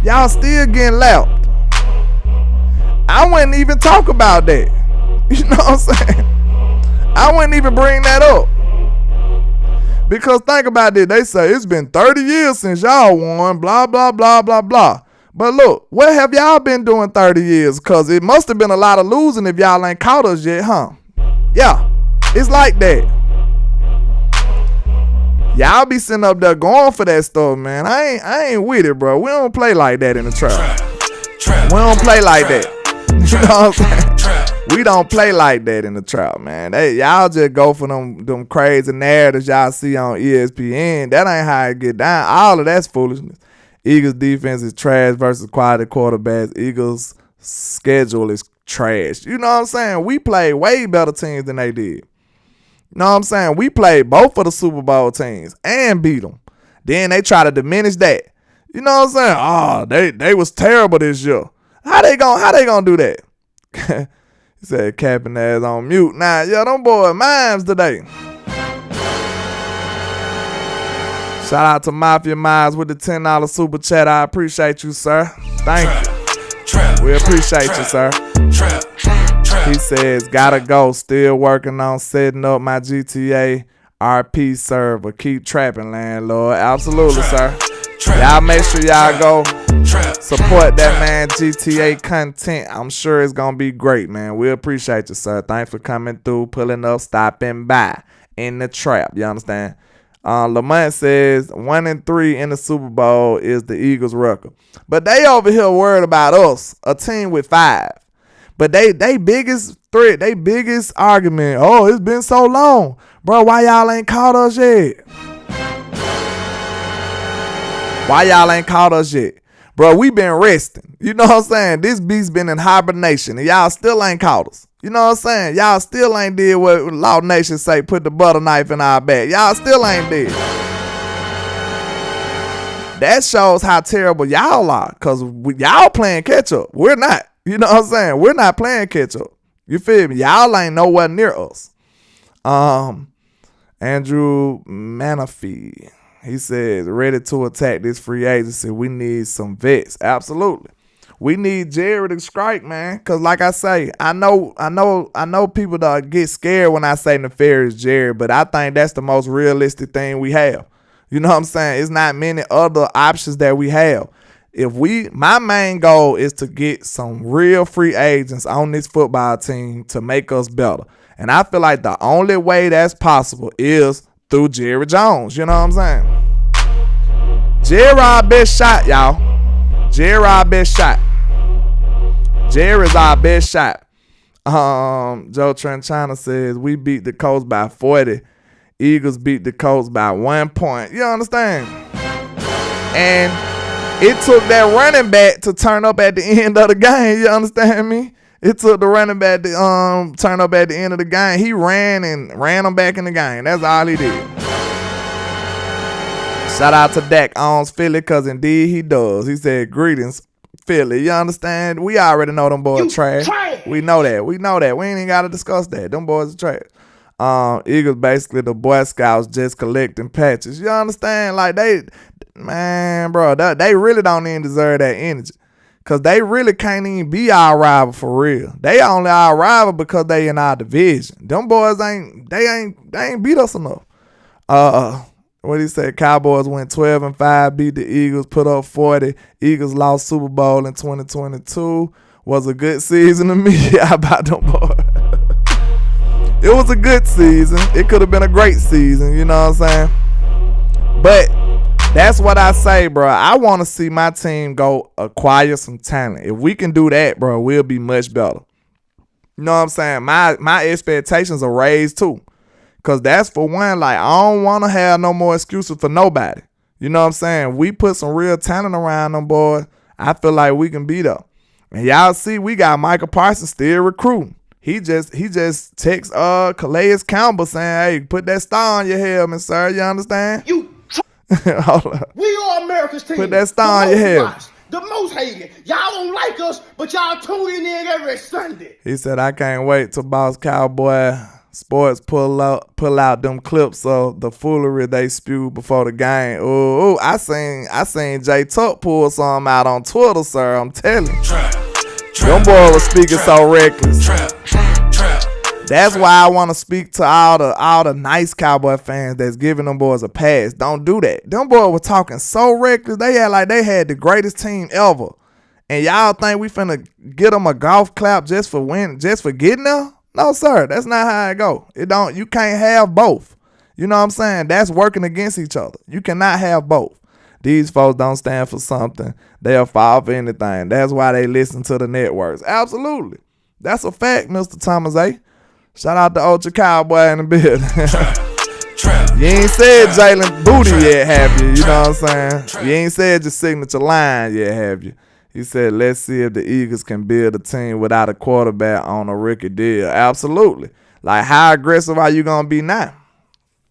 Y'all still getting lapped. I wouldn't even talk about that. You know what I'm saying? I wouldn't even bring that up. Because think about this. They say it's been 30 years since y'all won, blah, blah, blah, blah, blah. But look, what have y'all been doing 30 years? Because it must have been a lot of losing if y'all ain't caught us yet, huh? Yeah, it's like that. Y'all be sitting up there going for that stuff, man. I ain't with it, bro. We don't play like that in the trap. We don't play like that. You know what I'm saying? We don't play like that in the trap, man. Y'all just go for them crazy narratives y'all see on ESPN. That ain't how it get down. All of that's foolishness. Eagles defense is trash versus quality quarterbacks. Eagles schedule is trash. You know what I'm saying? We played way better teams than they did. You know what I'm saying? We played both of the Super Bowl teams and beat them. Then they try to diminish that. You know what I'm saying? Oh, they was terrible this year. How they gonna do that? He said capping ass on mute. Nah, yo, them boys mimes today. Shout out to Mafia Mimes with the $10 super chat. I appreciate you, sir. Thank you. We appreciate you, sir. He says, gotta go. Still working on setting up my GTA RP server. Keep trapping, landlord. Absolutely, sir. Y'all make sure y'all go support that man GTA content. I'm sure it's gonna be great, man. We appreciate you, sir. Thanks for coming through, pulling up, stopping by in the trap. You understand? Lamont says 1-3 in the Super Bowl is the Eagles' record. But they over here worried about us, a team with 5. But they biggest threat, they biggest argument, oh, it's been so long. Bro, why y'all ain't caught us yet? Why y'all ain't caught us yet? Bro, we been resting. You know what I'm saying? This beast been in hibernation and y'all still ain't caught us. You know what I'm saying? Y'all still ain't did what Law Nation say, put the butter knife in our back. Y'all still ain't did. That shows how terrible y'all are, because y'all playing catch up. We're not. You know what I'm saying? We're not playing catch up. You feel me? Y'all ain't nowhere near us. Andrew Manafee, he says, ready to attack this free agency. We need some vets. Absolutely. We need Jerry to strike, man. Cause like I say, I know people that get scared when I say nefarious Jerry, but I think that's the most realistic thing we have. You know what I'm saying? It's not many other options that we have. My main goal is to get some real free agents on this football team to make us better. And I feel like the only way that's possible is through Jerry Jones. You know what I'm saying? Jerry our best shot, y'all. Jerry our best shot. Jerry's our best shot. Joe Tranchana says we beat the Colts by 40. Eagles beat the Colts by 1 point. You understand? And it took that running back to turn up at the end of the game. You understand me? It took the running back to turn up at the end of the game. He ran them back in the game. That's all he did. Shout out to Dak owns Philly, because indeed he does. He said, greetings, Philly. You understand? We already know them boys trash. We know that. We ain't even got to discuss that. Them boys are trash. Eagles basically the Boy Scouts just collecting patches. You understand? Like they really don't even deserve that energy. Because they really can't even be our rival for real. They only our rival because they in our division. Them boys ain't beat us enough. What he said, Cowboys went 12-5, beat the Eagles, put up 40. Eagles lost Super Bowl in 2022. Was a good season to me. How about them boys? It was a good season. It could have been a great season, you know what I'm saying? But That's what I say, bro. I want to see my team go acquire some talent. If we can do that, bro, we'll be much better. You know what I'm saying? My expectations are raised too. Because that's for one, like, I don't want to have no more excuses for nobody. You know what I'm saying? We put some real talent around them, boys. I feel like we can beat up. And y'all see, we got Michael Parsons still recruiting. He just texts Calais Campbell saying, hey, put that star on your helmet, sir. You understand? Hold up. We are America's team. Put that star on your helmet. The most hated. Y'all don't like us, but y'all tune in every Sunday. He said, I can't wait till Boss Cowboy Sports pull out them clips of the foolery they spew before the game. Ooh, I seen Jay Tuck pull some out on Twitter, sir. I'm telling you. Them boys were speaking so reckless. That's why I want to speak to all the nice Cowboy fans that's giving them boys a pass. Don't do that. Them boys were talking so reckless. They had like they had the greatest team ever. And y'all think we finna get them a golf clap just for getting there? No, sir. That's not how it go. You can't have both. You know what I'm saying? That's working against each other. You cannot have both. These folks don't stand for something. They'll fall for anything. That's why they listen to the networks. Absolutely. That's a fact, Mr. Thomas A. Shout out to Ultra Cowboy in the building. You ain't said Jalen Booty yet, have you? You know what I'm saying? You ain't said your signature line yet, have you? He said, let's see if the Eagles can build a team without a quarterback on a rookie deal. Absolutely. Like, how aggressive are you going to be now?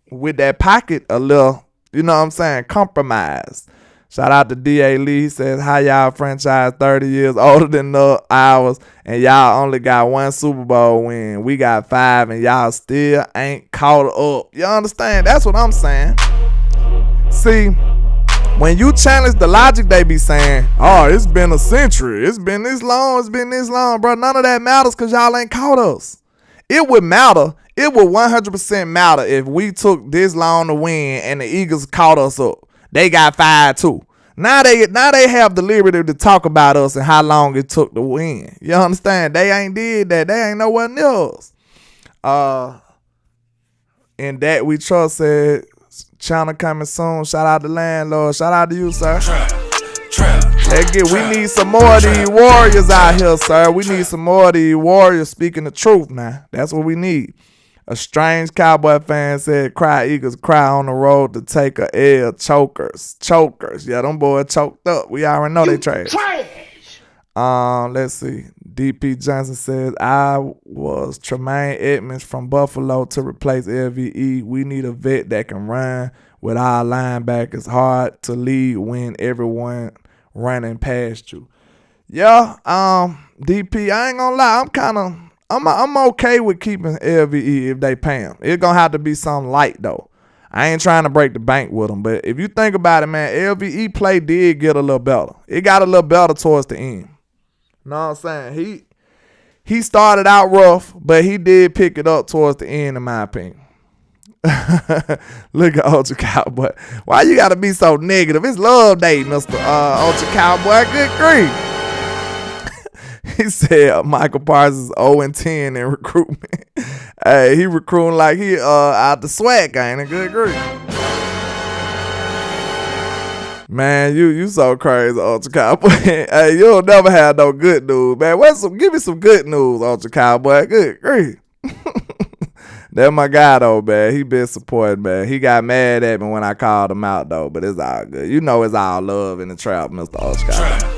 With that pocket a little, you know what I'm saying, compromised. Shout out to D.A. Lee. He says, how y'all franchise 30 years older than ours, and y'all only got one Super Bowl win. We got 5, and y'all still ain't caught up. You understand? That's what I'm saying. See, when you challenge the logic, they be saying, oh, it's been a century. It's been this long, bro. None of that matters because y'all ain't caught us. It would matter. It would 100% matter if we took this long to win and the Eagles caught us up. They got 5 too. Now they have the liberty to talk about us and how long it took to win. You understand? They ain't did that. They ain't nowhere near us. And that we trust said, China coming soon. Shout out to Landlord. Shout out to you, sir. We need some more of these warriors out here, sir. We need some more of these warriors speaking the truth now. That's what we need. A strange Cowboy fan said, cry Eagles, cry on the road to take a L. Chokers. Yeah, them boys choked up. We already know they trash. Let's see. DP Johnson says, I was Tremaine Edmonds from Buffalo to replace LVE. We need a vet that can run with our linebackers. Hard to lead when everyone running past you. Yeah, DP, I ain't gonna lie. I'm okay with keeping LVE if they pay him. It's gonna have to be something light though. I ain't trying to break the bank with him, but if you think about it, man, LVE play did get a little better. It got a little better towards the end. Know what I'm saying? He started out rough, but he did pick it up towards the end, in my opinion. Look at Ultra Cowboy. Why you gotta be so negative? It's love day, Mr. Ultra Cowboy. Good grief. He said Michael Parsons 0-10 in recruitment. Hey, he recruiting like he out the swag gang. A good grief. Man, you so crazy, Ultra Cowboy. Hey, you'll never have no good news, man. Give me some good news, Ultra Cowboy. Good grief. That's my guy, though, man. He been supporting, man. He got mad at me when I called him out, though, but it's all good. You know it's all love in the trap, Mr. Ultra Cowboy.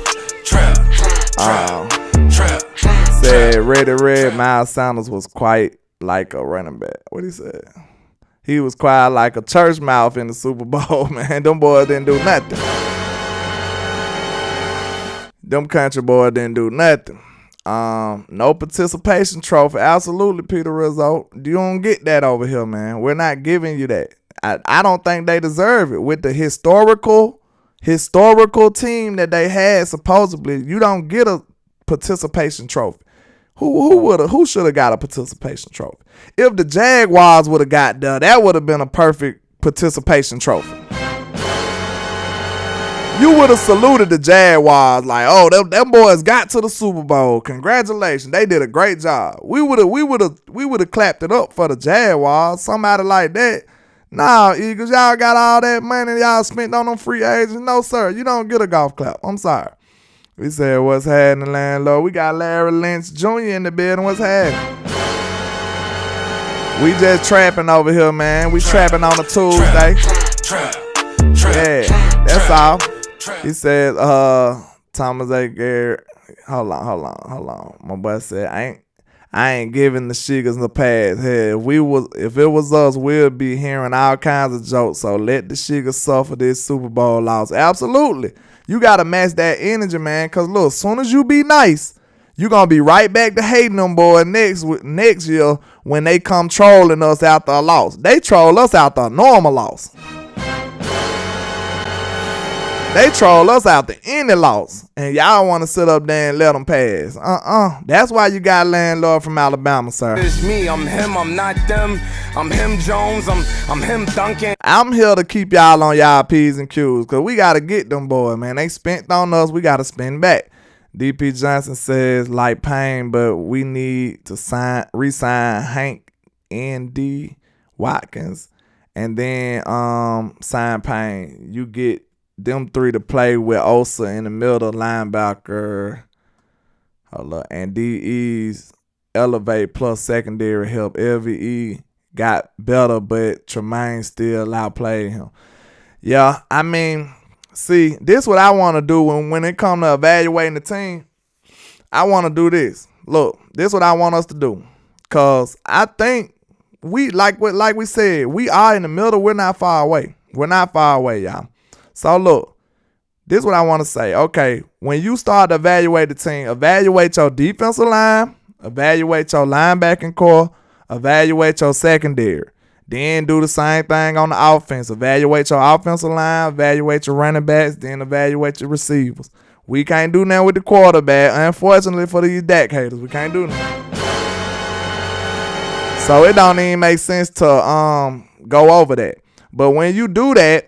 Said Red, Miles Sanders was quite like a running back. What he said? He was quiet like a church mouth in the Super Bowl, man. Them boys didn't do nothing. Them country boys didn't do nothing. No participation trophy. Absolutely, Peter Rizzo. You don't get that over here, man. We're not giving you that. I don't think they deserve it. With the historical team that they had, supposedly, you don't get a participation trophy. Who should have got a participation trophy? If the Jaguars would have got there, that would have been a perfect participation trophy. You would have saluted the Jaguars like, oh, them boys got to the Super Bowl. Congratulations, they did a great job. We would have clapped it up for the Jaguars. Somebody like that. Nah, Eagles, y'all got all that money y'all spent on them free agents. No, sir, you don't get a golf clap. I'm sorry. We said, what's happening, landlord? We got Larry Lynch Jr. in the building. What's happening? We just trapping over here, man. We trapping on a Tuesday. Yeah, that's all. He said, Thomas A. Garrett. Hold on. My boy said, I ain't giving the Shiggers the pass. Hey, if it was us, we'd be hearing all kinds of jokes. So let the Shiggers suffer this Super Bowl loss. Absolutely. You got to match that energy, man. Because, look, as soon as you be nice, you're going to be right back to hating them boys next year when they come trolling us after a loss. They troll us after a normal loss. They troll us after any loss. And y'all want to sit up there and let them pass. That's why you got Landlord from Alabama, sir. It's me, I'm him, I'm not them. I'm him Jones, I'm him Duncan. I'm here to keep y'all on y'all P's and Q's because we got to get them boys, man. They spent on us, we got to spend back. DP Johnson says, like Payne, but we need to re-sign Hank N.D. Watkins and then sign Payne. You get them three to play with Osa in the middle linebacker. Hold up. And DE's elevate plus secondary help. LVE got better, but Tremaine still outplayed him. Yeah, I mean, see, this what I want to do when it comes to evaluating the team. I want to do this. Look, this what I want us to do. Because I think we, like we said, we are in the middle. We're not far away. We're not far away, y'all. So, look, this is what I want to say. Okay, when you start to evaluate the team, evaluate your defensive line, evaluate your linebacking core, evaluate your secondary. Then do the same thing on the offense. Evaluate your offensive line, evaluate your running backs, then evaluate your receivers. We can't do that with the quarterback. Unfortunately for these Dak haters, we can't do that. So it don't even make sense to go over that. But when you do that,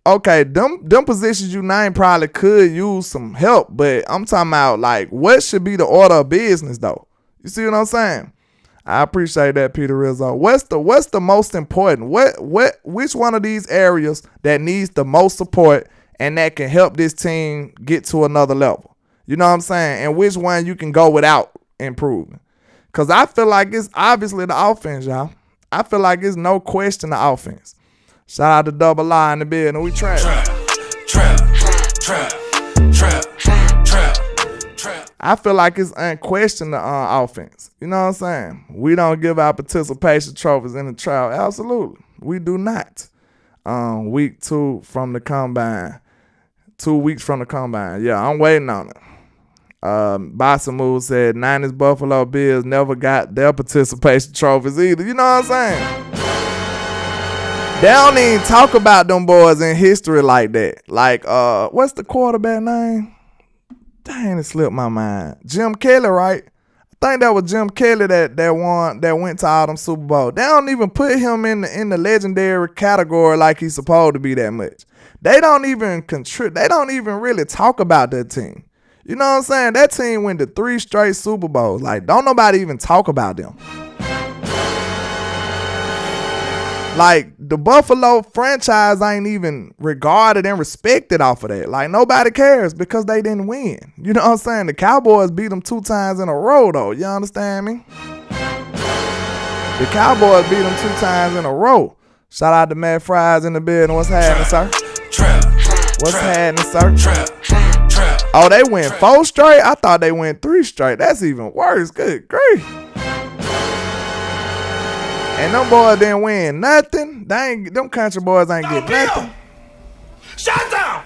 okay, them positions you named probably could use some help, but I'm talking about like what should be the order of business though. You see what I'm saying? I appreciate that, Peter Rizzo. What's the most important? Which one of these areas that needs the most support and that can help this team get to another level? You know what I'm saying? And which one you can go without improving? Because I feel like it's obviously the offense, y'all. I feel like it's no question the offense. Shout out to Double I in the building. We trap. I feel like it's unquestioned the offense. You know what I'm saying? We don't give out participation trophies in the trial. Absolutely. We do not. Week 2 from the combine. 2 weeks from the combine. Yeah, I'm waiting on it. Basamu said 90s Buffalo Bills never got their participation trophies either. You know what I'm saying? They don't even talk about them boys in history like that. Like, what's the quarterback name? Dang, it slipped my mind. Jim Kelly, right? I think that was Jim Kelly that went to all them Super Bowls. They don't even put him in the legendary category like he's supposed to be that much. They don't even contribute. They don't even really talk about that team. You know what I'm saying? That team went to 3 straight Super Bowls. Like, don't nobody even talk about them. Like, the Buffalo franchise ain't even regarded and respected off of that. Like, nobody cares because they didn't win. You know what I'm saying? The Cowboys beat them 2 times in a row, though. You understand me? The Cowboys beat them 2 times in a row. Shout out to Matt Fries in the building. What's happening, sir? What's happening, sir? Oh, they went 4 straight? I thought they went 3 straight. That's even worse. Good grief. And them boys didn't win nothing. Them country boys ain't get nothing. Shut down!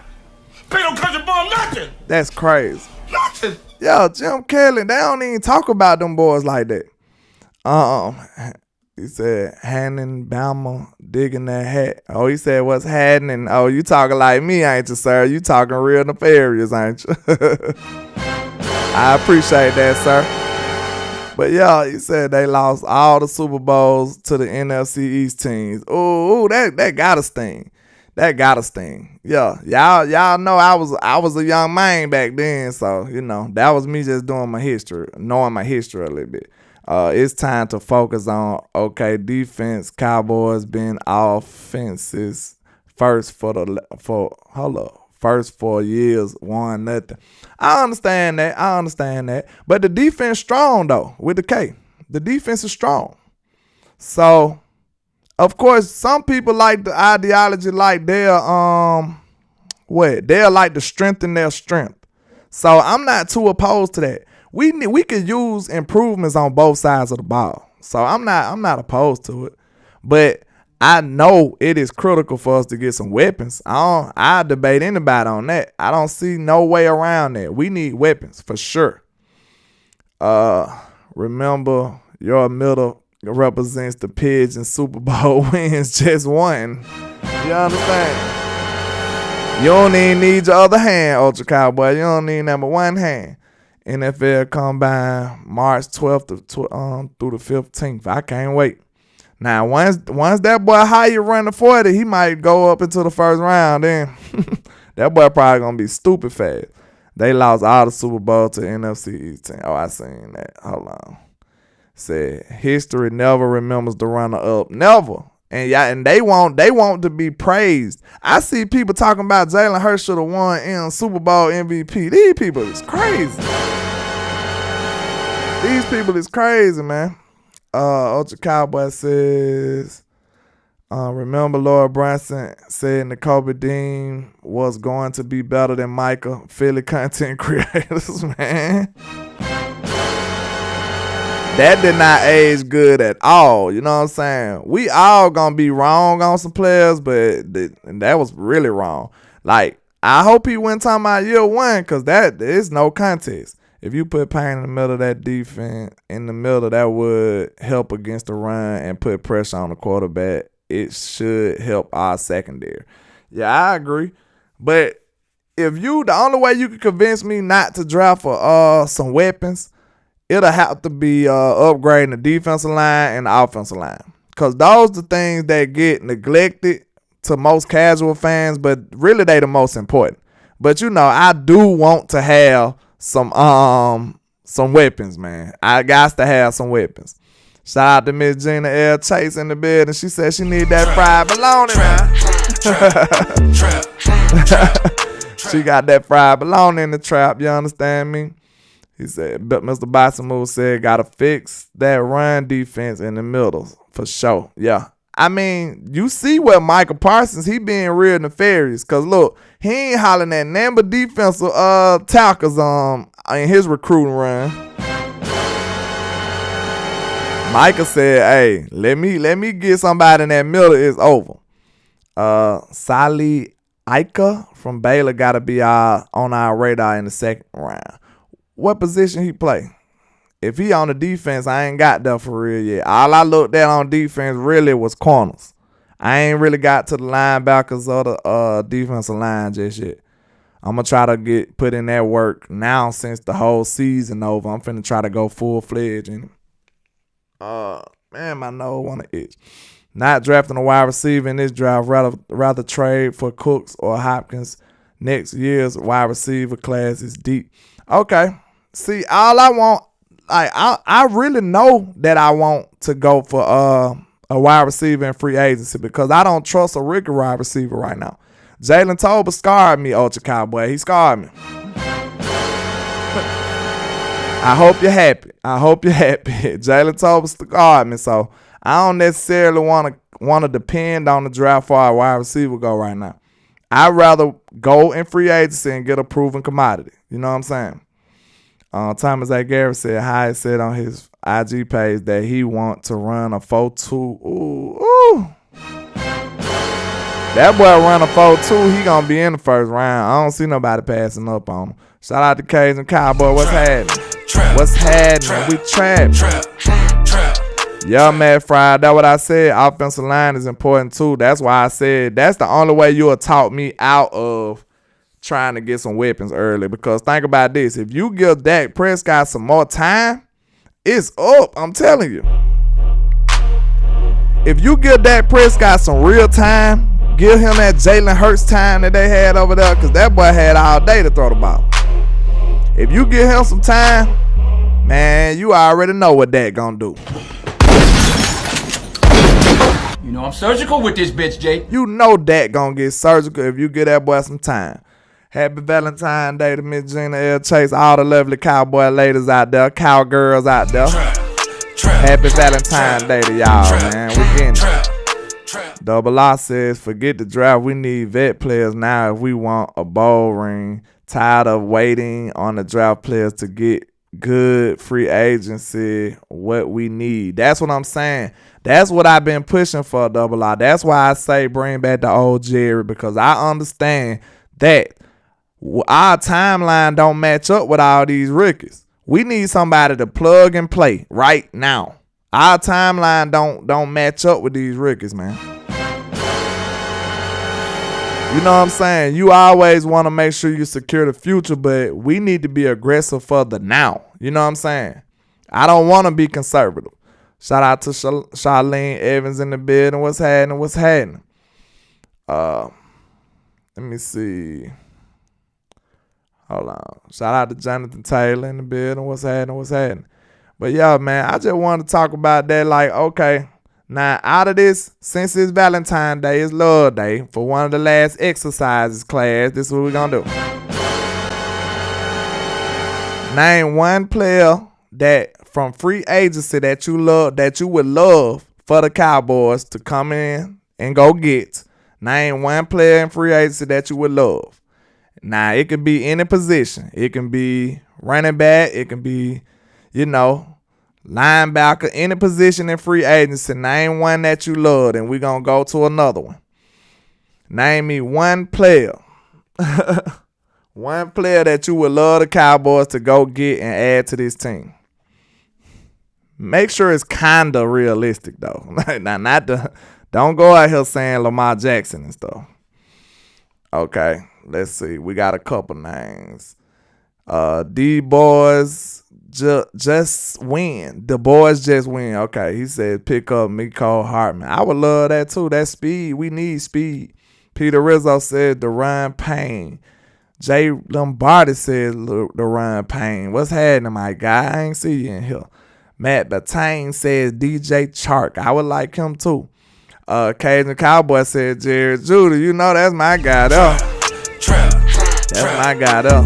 Pay them country boys nothing! That's crazy. Nothing! Yo, Jim Kelly, they don't even talk about them boys like that. He said, Hannon, Bama, digging that hat. Oh, he said, what's happening? Oh, you talking like me, ain't you, sir? You talking real nefarious, ain't you? I appreciate that, sir. But yeah, he said they lost all the Super Bowls to the NFC East teams. Ooh, that gotta sting. That gotta sting. Yeah, y'all know I was a young man back then, so you know that was me just doing my history, knowing my history a little bit. It's time to focus on, okay, defense. Cowboys been offenses first for 4 years, 1-0. I understand that. But the defense strong though, with the K. The defense is strong. So, of course, some people like the ideology like they'll like to strengthen their strength. So I'm not too opposed to that. We could use improvements on both sides of the ball. So I'm not opposed to it. But I know it is critical for us to get some weapons. I debate anybody on that. I don't see no way around that. We need weapons for sure. Remember, your middle represents the Pigeon Super Bowl wins just one. You understand? You don't even need your other hand, Ultra Cowboy. You don't need number one hand. NFL Combine March 12th through the 15th. I can't wait. Now, once that boy Hyatt run the 40, he might go up into the first round. Then that boy probably gonna be stupid fast. They lost all the Super Bowl to NFC East team. Oh, I seen that. Hold on. Said history never remembers the runner-up. Never. And they want to be praised. I see people talking about Jalen Hurts should have won in Super Bowl MVP. These people is crazy. These people is crazy, man. Ultra Cowboy says, remember Lord Brunson said N'Kobe Dean was going to be better than Micah. Philly content creators, man. That did not age good at all. You know what I'm saying? We all gonna be wrong on some players, but that was really wrong. Like, I hope he went talking about year one, because that is no contest. If you put Payne in the middle of that defense, that would help against the run and put pressure on the quarterback. It should help our secondary. Yeah, I agree. But the only way you can convince me not to draft for some weapons, it'll have to be upgrading the defensive line and the offensive line. Because those are the things that get neglected to most casual fans, but really they the most important. But I do want to have some weapons, man. I got to have some weapons. Shout out to Miss Gina L. Chase in the building. She said she need that fried bologna, man. She got that fried bologna in the trap, you understand me? He said, but Mr. Basamu said, gotta fix that run defense in the middle, for sure. Yeah. I mean, you see what Michael Parsons, he being real nefarious. Because, look, he ain't hollering at number defensive tackles in his recruiting run. Micah said, hey, let me get somebody in that middle. It's over. Sally Ika from Baylor got to be on our radar in the second round. What position he play? If he on the defense, I ain't got that for real yet. All I looked at on defense really was corners. I ain't really got to the linebackers or the defensive line just yet. I'm going to try to put in that work now since the whole season over. I'm finna try to go full-fledged in it. Man, my nose want to itch. Not drafting a wide receiver in this draft. Rather trade for Cooks or Hopkins. Next year's wide receiver class is deep. Okay. See, all I want, I really know that I want to go for a wide receiver in free agency because I don't trust a rookie wide receiver right now. Jalen Tolbert scarred me, Ultra Cowboy. He scarred me. I hope you're happy. Jalen Tolbert scarred me, so I don't necessarily want to depend on the draft for our wide receiver go right now. I'd rather go in free agency and get a proven commodity. You know what I'm saying? Thomas A. Garrett said, Hyatt said on his IG page that he want to run a 4-2. Ooh. That boy run a 4-2. He going to be in the first round. I don't see nobody passing up on him. Shout out to Cajun Cowboy. What's happening? We trap. Yeah, Matt Fried. That's what I said. Offensive line is important too. That's why I said that's the only way you'll talk me out of trying to get some weapons early. Because think about this. If you give Dak Prescott some more time, it's up. I'm telling you. If you give Dak Prescott some real time, give him that Jalen Hurts time that they had over there, because that boy had all day to throw the ball. If you give him some time, Man, you already know what that gonna do. You know I'm surgical with this bitch, Jay. You know that gonna get surgical if you give that boy some time. Happy Valentine Day to Miss Gina L. Chase, all the lovely cowboy ladies out there, cowgirls out there. Happy Valentine Day to y'all, man. We getting it. Double R says, forget the draft. We need vet players now if we want a bowl ring. Tired of waiting on the draft players to get good free agency. What we need. That's what I'm saying. That's what I've been pushing for, Double R. That's why I say bring back the old Jerry, because I understand that our timeline don't match up with all these rookies. We need somebody to plug and play right now. Our timeline don't match up with these rookies, man. You know what I'm saying? You always want to make sure you secure the future, but we need to be aggressive for the now. You know what I'm saying? I don't want to be conservative. Shout out to Charlene Evans in the building. What's happening? Let me see. Hold on. Shout out to Jonathan Taylor in the building. What's happening? But yeah, man, I just want to talk about that. Like, okay, now out of this, since it's Valentine Day, it's Love Day, for one of the last exercises class, this is what we're going to do. Name one player that from free agency that you would love for the Cowboys to come in and go get. Name one player in free agency that you would love. Now, it could be any position. It can be running back. It can be, linebacker. Any position in free agency. Name one that you love, and we're going to go to another one. Name me one player. One player that you would love the Cowboys to go get and add to this team. Make sure it's kind of realistic, though. Don't go out here saying Lamar Jackson and stuff. Okay, let's see. We got a couple names. D-Boys just win. The boys just win. Okay, he said pick up Mecole Hardman. I would love that too. That speed. We need speed. Peter Rizzo said Deron Payne. Jay Lombardi said Deron Payne. What's happening, my guy? I ain't see you in here. Matt Batane says DJ Chark. I would like him too. Cajun Cowboy said Jared Judy. You know that's my guy there. That's my guy there.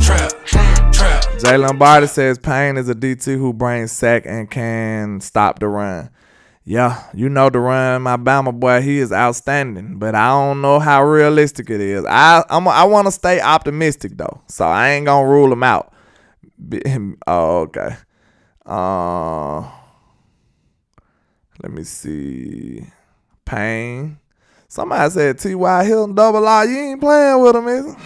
Jay Lombardi says Payne is a DT who brings sack and can stop the run. Yeah, you know the run, my Bama boy, he is outstanding, but I don't know how realistic it is. I want to stay optimistic though, so I ain't gonna rule him out. Oh, okay. Let me see. Payne. Somebody said T.Y. Hilton double R. You ain't playing with him, is it?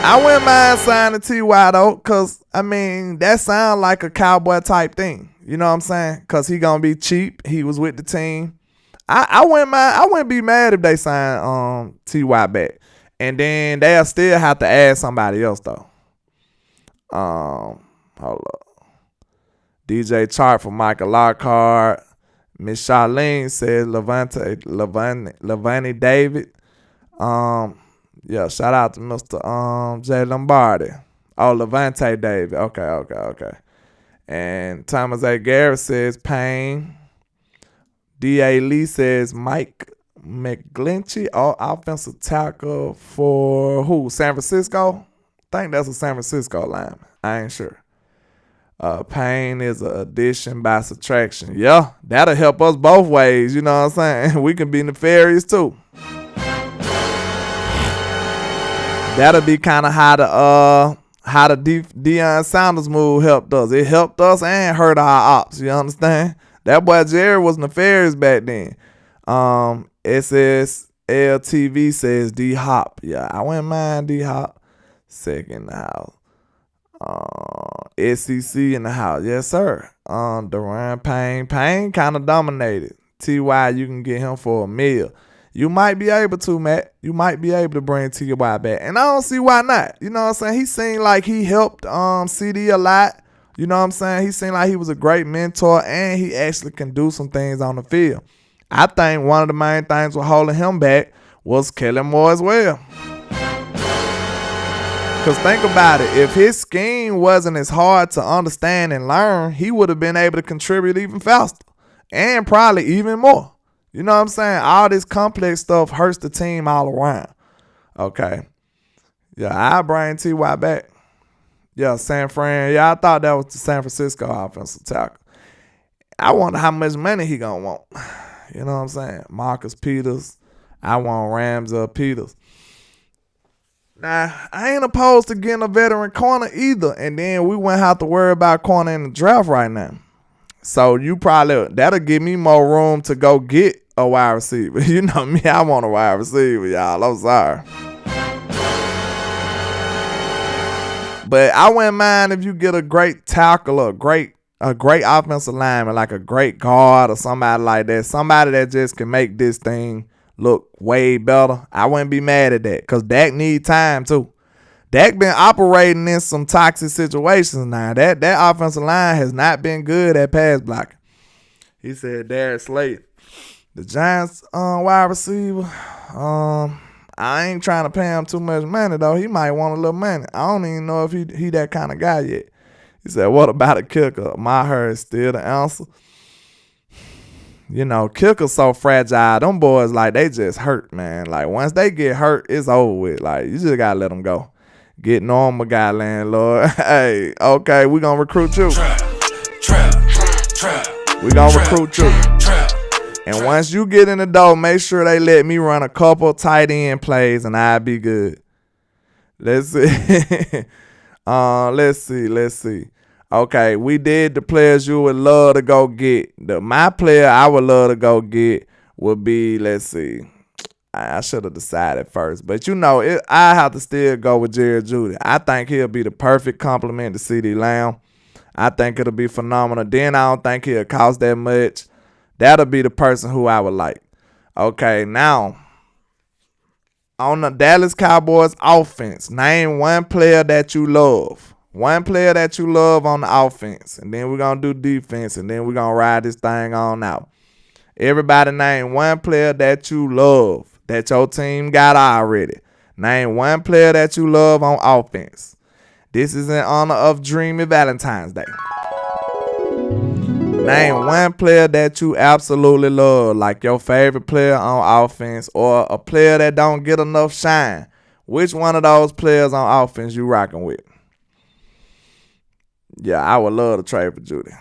I wouldn't mind signing T.Y. though, because, that sounds like a Cowboy type thing. You know what I'm saying? Because he going to be cheap. He was with the team. I wouldn't mind. I wouldn't be mad if they sign T.Y. back. And then they'll still have to add somebody else, though. Hold up. DJ Chark for Michael Lockhart. Miss Charlene says Levante David. Shout out to Mr. Jay Lombardi. Oh, Levante David. Okay. And Thomas A. Garrett says Payne. D.A. Lee says Mike McGlinchey, offensive tackle for who? San Francisco? I think that's a San Francisco lineman. I ain't sure. Payne is an addition by subtraction. Yeah, that'll help us both ways. You know what I'm saying? We can be nefarious too. That'll be kind of how the Deion Sanders move helped us. It helped us and hurt our ops. You understand? That boy Jerry was nefarious back then. SSLTV says D Hop. Yeah, I wouldn't mind D Hop. Second in the house. SEC in the house. Yes, sir. Deron Payne. Payne kind of dominated. T.Y. you can get him for $1 million. You might be able to, Matt. You might be able to bring T.Y. back. And I don't see why not. You know what I'm saying? He seemed like he helped CD a lot. You know what I'm saying? He seemed like he was a great mentor, and he actually can do some things on the field. I think one of the main things with holding him back was Kellen Moore as well. Because think about it. If his scheme wasn't as hard to understand and learn, he would have been able to contribute even faster and probably even more. You know what I'm saying? All this complex stuff hurts the team all around. Okay. Yeah, I bring T.Y. back. Yeah, San Fran. Yeah, I thought that was the San Francisco offensive tackle. I wonder how much money he gonna want. You know what I'm saying? Marcus Peters. I want Rams or Peters. Now, I ain't opposed to getting a veteran corner either. And then we wouldn't have to worry about corner in the draft right now. So that'll give me more room to go get a wide receiver. You know me, I want a wide receiver, y'all. I'm sorry. But I wouldn't mind if you get a great tackle or a great offensive lineman, like a great guard or somebody like that. Somebody that just can make this thing look way better. I wouldn't be mad at that because Dak need time too. Dak been operating in some toxic situations now. That offensive line has not been good at pass blocking. He said Darius Slade. The Giants wide receiver, I ain't trying to pay him too much money, though. He might want a little money. I don't even know if he that kind of guy yet. He said, what about a kicker? My hair is still the answer. You know, kickers so fragile. Them boys, like, they just hurt, man. Like, once they get hurt, it's over with. Like, you just got to let them go. Get normal guy, landlord. Hey, okay, we going to recruit you. We going to recruit you. And once you get in the door, make sure they let me run a couple tight end plays and I'll be good. Let's see. Let's see. Okay, we did the players you would love to go get. My player I would love to go get would be, let's see. I should have decided first. But you know, I have to still go with Jerry Jeudy. I think he'll be the perfect complement to CeeDee Lamb. I think it'll be phenomenal. Then I don't think he'll cost that much. That'll be the person who I would like. Okay, now, on the Dallas Cowboys offense, name one player that you love. One player that you love on the offense. And then we're going to do defense. And then we're going to ride this thing on out. Everybody name one player that you love that your team got already. Name one player that you love on offense. This is in honor of Dreamy Valentine's Day. Name one player that you absolutely love, like your favorite player on offense or a player that don't get enough shine. Which one of those players on offense you rocking with? Yeah, I would love to trade for Jeudy.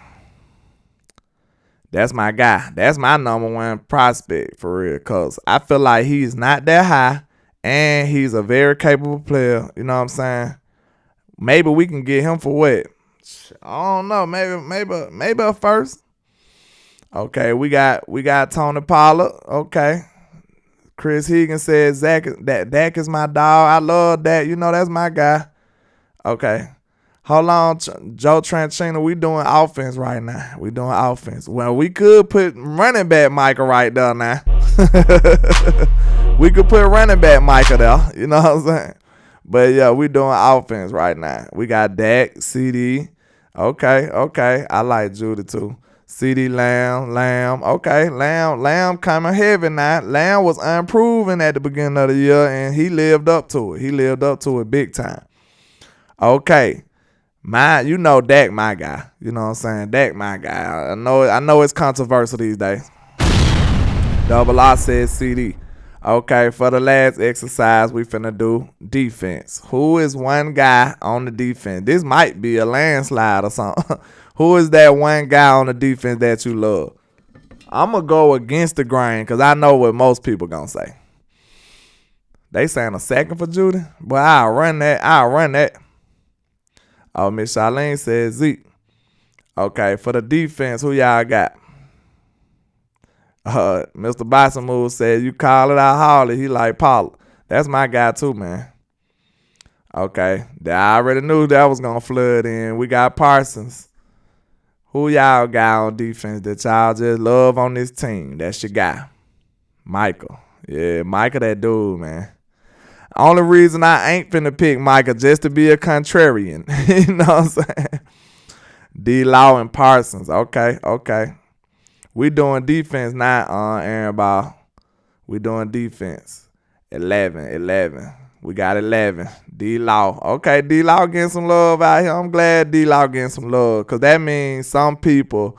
That's my guy. That's my number one prospect for real, because I feel like he's not that high and he's a very capable player. You know what I'm saying? Maybe we can get him for what? I don't know. Maybe a first. Okay, we got Tony Pollard. Okay. Chris Higgins says Dak is my dog. I love Dak. You know, that's my guy. Okay. Hold on, Joe Tranchino. We doing offense right now. We doing offense. Well, we could put running back Micah right there now. We could put running back Micah there. You know what I'm saying? But yeah, we doing offense right now. We got Dak, CD. Okay. I like Jeudy too. CD Lamb. Okay, Lamb coming heavy now. Lamb was unproven at the beginning of the year, and he lived up to it. He lived up to it big time. Okay. You know Dak my guy. You know what I'm saying? Dak my guy. I know it's controversial these days. Double R says CD. Okay, for the last exercise, we finna do defense. Who is one guy on the defense? This might be a landslide or something. Who is that one guy on the defense that you love? I'm going to go against the grain because I know what most people going to say. They saying a second for Jeudy? But I'll run that. Oh, Miss Charlene says Zeke. Okay, for the defense, who y'all got? Mr. Bison Move said, you call it out Harley. He like Pollard. That's my guy too, man. Okay, I already knew that was going to flood in. We got Parsons. Who y'all got on defense that y'all just love on this team? That's your guy. Michael. Yeah, Michael that dude, man. Only reason I ain't finna pick Michael just to be a contrarian. You know what I'm saying? D-Law and Parsons. Okay. We doing defense now, Aaron Ball. We doing defense. 11. We got 11. D-Law. Okay, D-Law getting some love out here. I'm glad D-Law getting some love because that means some people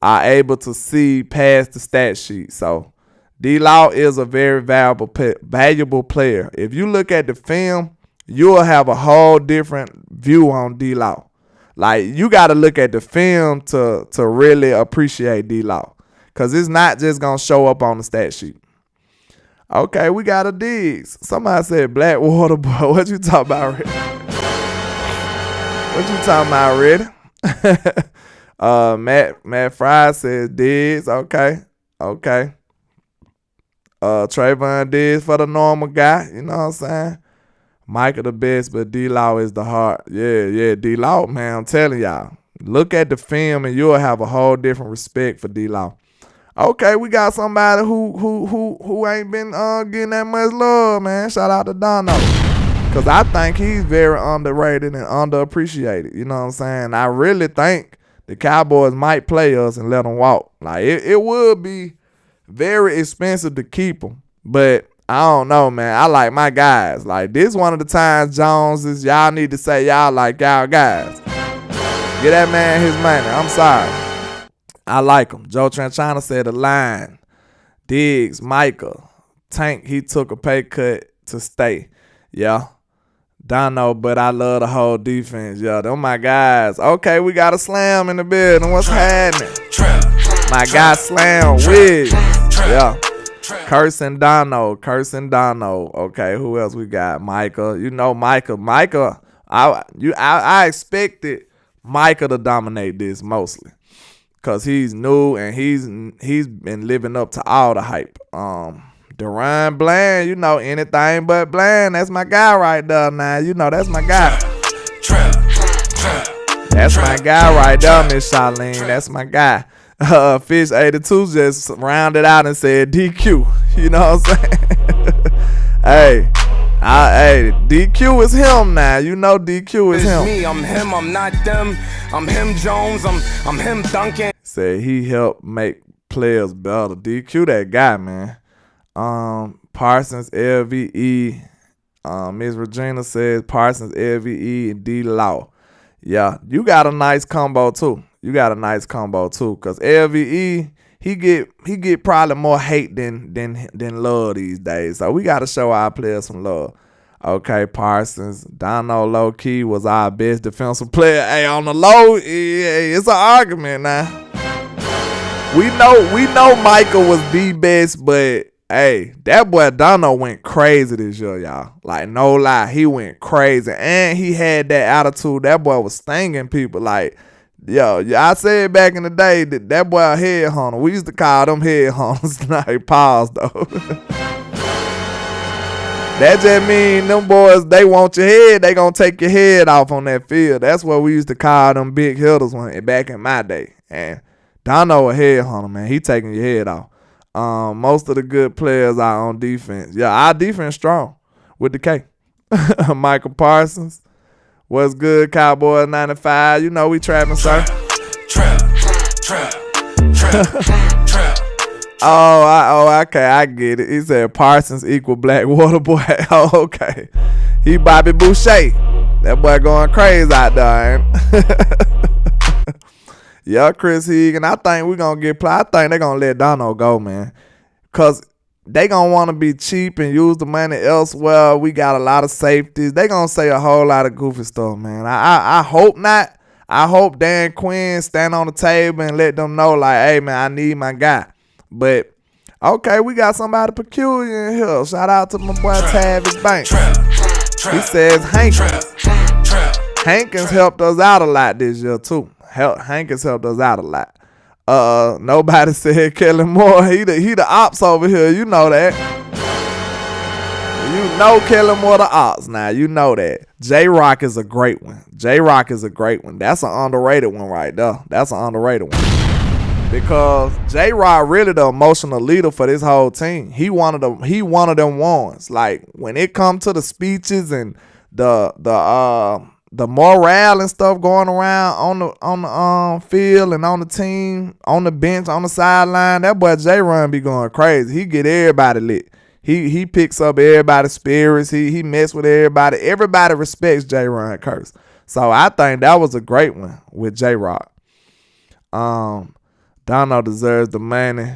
are able to see past the stat sheet. So D-Law is a very valuable player. If you look at the film, you'll have a whole different view on D-Law. Like, you got to look at the film to really appreciate D-Law because it's not just going to show up on the stat sheet. Okay, we got a Diggs. Somebody said Blackwater boy. What you talking about, Reddy? What you talking about, Reddy? Matt Fry says Diggs. Okay. Trayvon Diggs for the normal guy. You know what I'm saying? Micah the best, but D-Law is the heart. Yeah, D-Law, man. I'm telling y'all. Look at the film and you'll have a whole different respect for D-Law. Okay, we got somebody who ain't been getting that much love, man. Shout out to Dono. Because I think he's very underrated and underappreciated. You know what I'm saying? I really think the Cowboys might play us and let them walk. Like, it would be very expensive to keep them. But I don't know, man. I like my guys. Like, this one of the times, Jones, is y'all need to say y'all like y'all guys. Get that man his money. I'm sorry. I like him. Joe Tranchana said the line. Diggs, Micah, Tank, he took a pay cut to stay. Yeah. Dono, but I love the whole defense. Yeah, them my guys. Okay, we got a Slam in the building. What's happening? My guy Slam, Wiz. Yeah. Cursing Dono. Okay, who else we got? Micah. You know Micah. I expected Micah to dominate this mostly. Cause he's new and he's been living up to all the hype. Deron Bland, you know, anything but Bland. That's my guy right there now. You know, that's my guy. That's my guy right there, Miss Charlene. That's my guy. Fish 82 just rounded out and said DQ. You know what I'm saying? Hey, DQ is him now. You know DQ is him. Me, I'm him, I'm not them. I'm him, Jones, I'm him, Duncan. Said he helped make players better. DQ that guy, man. Parsons, LVE. Ms. Regina says Parsons, LVE, and D-Law. Yeah, you got a nice combo too. Cause LVE, he get probably more hate than love these days. So we gotta show our players some love. Okay, Parsons, Dono low key was our best defensive player. Hey, on the low, it's an argument now. We know Michael was the best, but hey, that boy Dono went crazy this year, y'all. Like, no lie, he went crazy. And he had that attitude. That boy was stinging people. Like, yo, I said back in the day that boy a headhunter. We used to call them headhunters. Now he paused, though. That just mean them boys, they want your head. They gonna take your head off on that field. That's what we used to call them big hitters back in my day. And Dono a headhunter, man. He taking your head off. Most of the good players are on defense. Yeah, our defense strong with the K. Michael Parsons. What's good, Cowboys 95? You know we trapping, sir. Trap. Okay, I get it. He said Parsons equal Blackwater boy. Oh, okay. He Bobby Boucher. That boy going crazy out there, ain't? Yeah, Chris Hegan. I think we're going to get play. I think they're going to let Dono go, man. Because they going to want to be cheap and use the money elsewhere. We got a lot of safeties. They going to say a whole lot of goofy stuff, man. I hope not. I hope Dan Quinn stand on the table and let them know, like, hey, man, I need my guy. But, okay, we got somebody peculiar in here. Shout out to my boy Tavis Banks. He says Hankins helped us out a lot this year, too. Hankins helped us out a lot. Nobody said Kellen Moore. He the ops over here. You know that. You know Kellen Moore the ops now. You know that. J-Rock is a great one. That's an underrated one right there. Because J-Rock really the emotional leader for this whole team. He one of them ones. Like, when it comes to the speeches and the morale and stuff going around on the field and on the team, on the bench, on the sideline, that boy J-Run be going crazy. He get everybody lit. He picks up everybody's spirits. He mess with everybody. Everybody respects J-Ron Curse. So I think that was a great one with J-Rock. Dono deserves the money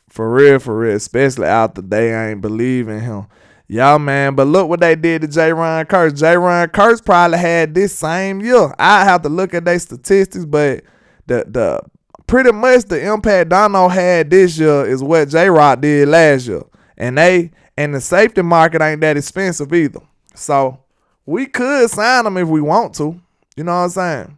for real, especially after they ain't believing him. Yeah, man, but look what they did to J-Ron Curse. J-Ron Curse probably had this same year. I have to look at their statistics, but the pretty much the impact Dono had this year is what J-Rock did last year. And the safety market ain't that expensive either. So we could sign them if we want to. You know what I'm saying?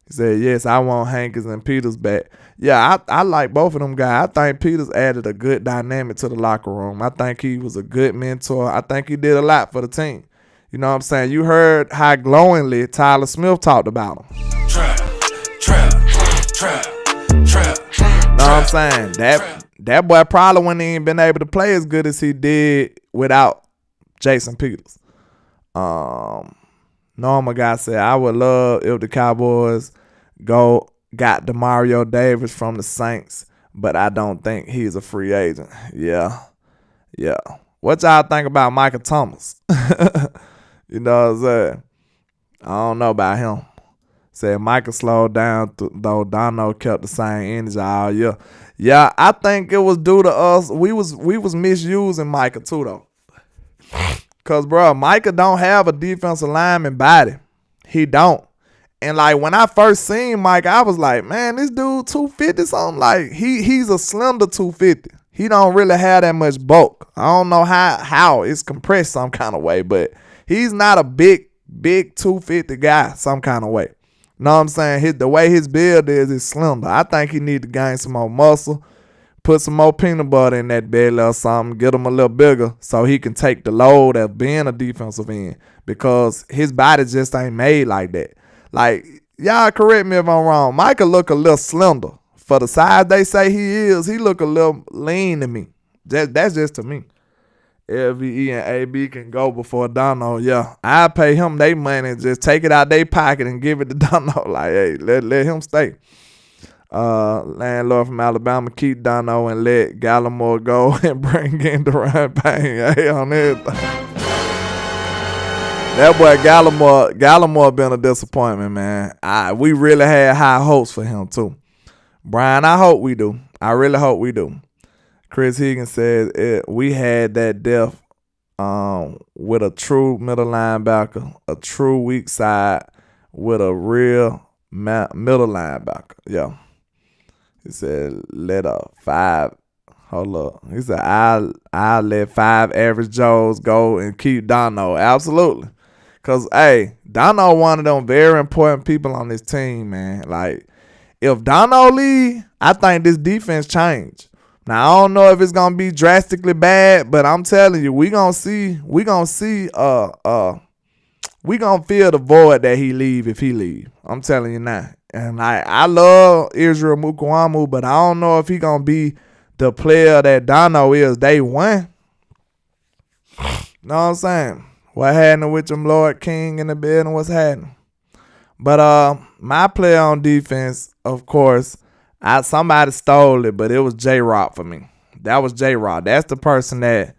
He said, yes, I want Hankins and Peters back. Yeah, I like both of them guys. I think Peters added a good dynamic to the locker room. I think he was a good mentor. I think he did a lot for the team. You know what I'm saying? You heard how glowingly Tyler Smith talked about him. Trap. Know what I'm saying? That boy probably wouldn't even been able to play as good as he did without Jason Peters. Norma guy said, I would love if the Cowboys got Demario Davis from the Saints, but I don't think he's a free agent. Yeah. What y'all think about Michael Thomas? You know what I'm saying? I don't know about him. Said Michael slowed down, though Dono kept the same energy all year. Yeah, I think it was due to us. We was misusing Michael too, though. Cause bro, Micah don't have a defensive lineman body. He don't. And like when I first seen Mike, I was like, man, this dude 250 something. Like he's a slender 250. He don't really have that much bulk. I don't know how it's compressed some kind of way, but he's not a big 250 guy some kind of way. Know what I'm saying? The way his build is slender. I think he need to gain some more muscle. Put some more peanut butter in that belly or something, get him a little bigger so he can take the load of being a defensive end because his body just ain't made like that. Like, y'all correct me if I'm wrong. Micah look a little slender. For the size they say he is, he look a little lean to me. That's just to me. LVE and AB can go before Dono. Yeah, I pay him their money, just take it out their pocket and give it to Dono. Like, hey, let him stay. Landlord from Alabama, keep Dono and let Gallimore go and bring in Deron Payne. Hey, on everything. That boy Gallimore been a disappointment, man. We really had high hopes for him too. Brian, I hope we do. I really hope we do. Chris Higgins says we had that depth with a true middle linebacker, a true weak side with a real middle linebacker. Yeah. He said, He said, I'll let 5 average Joes go and keep Dono. Absolutely. Because, hey, Dono one of them very important people on this team, man. Like, if Dono leave, I think this defense change. Now, I don't know if it's going to be drastically bad, but I'm telling you, we going to feel the void that he leave if he leave. I'm telling you now. And I love Israel Mukwamu, but I don't know if he going to be the player that Dono is day one. Know what I'm saying? What happened with them Lord King in the building? What's happening? But my player on defense, of course, somebody stole it, but it was J-Rock for me. That was J-Rock. That's the person that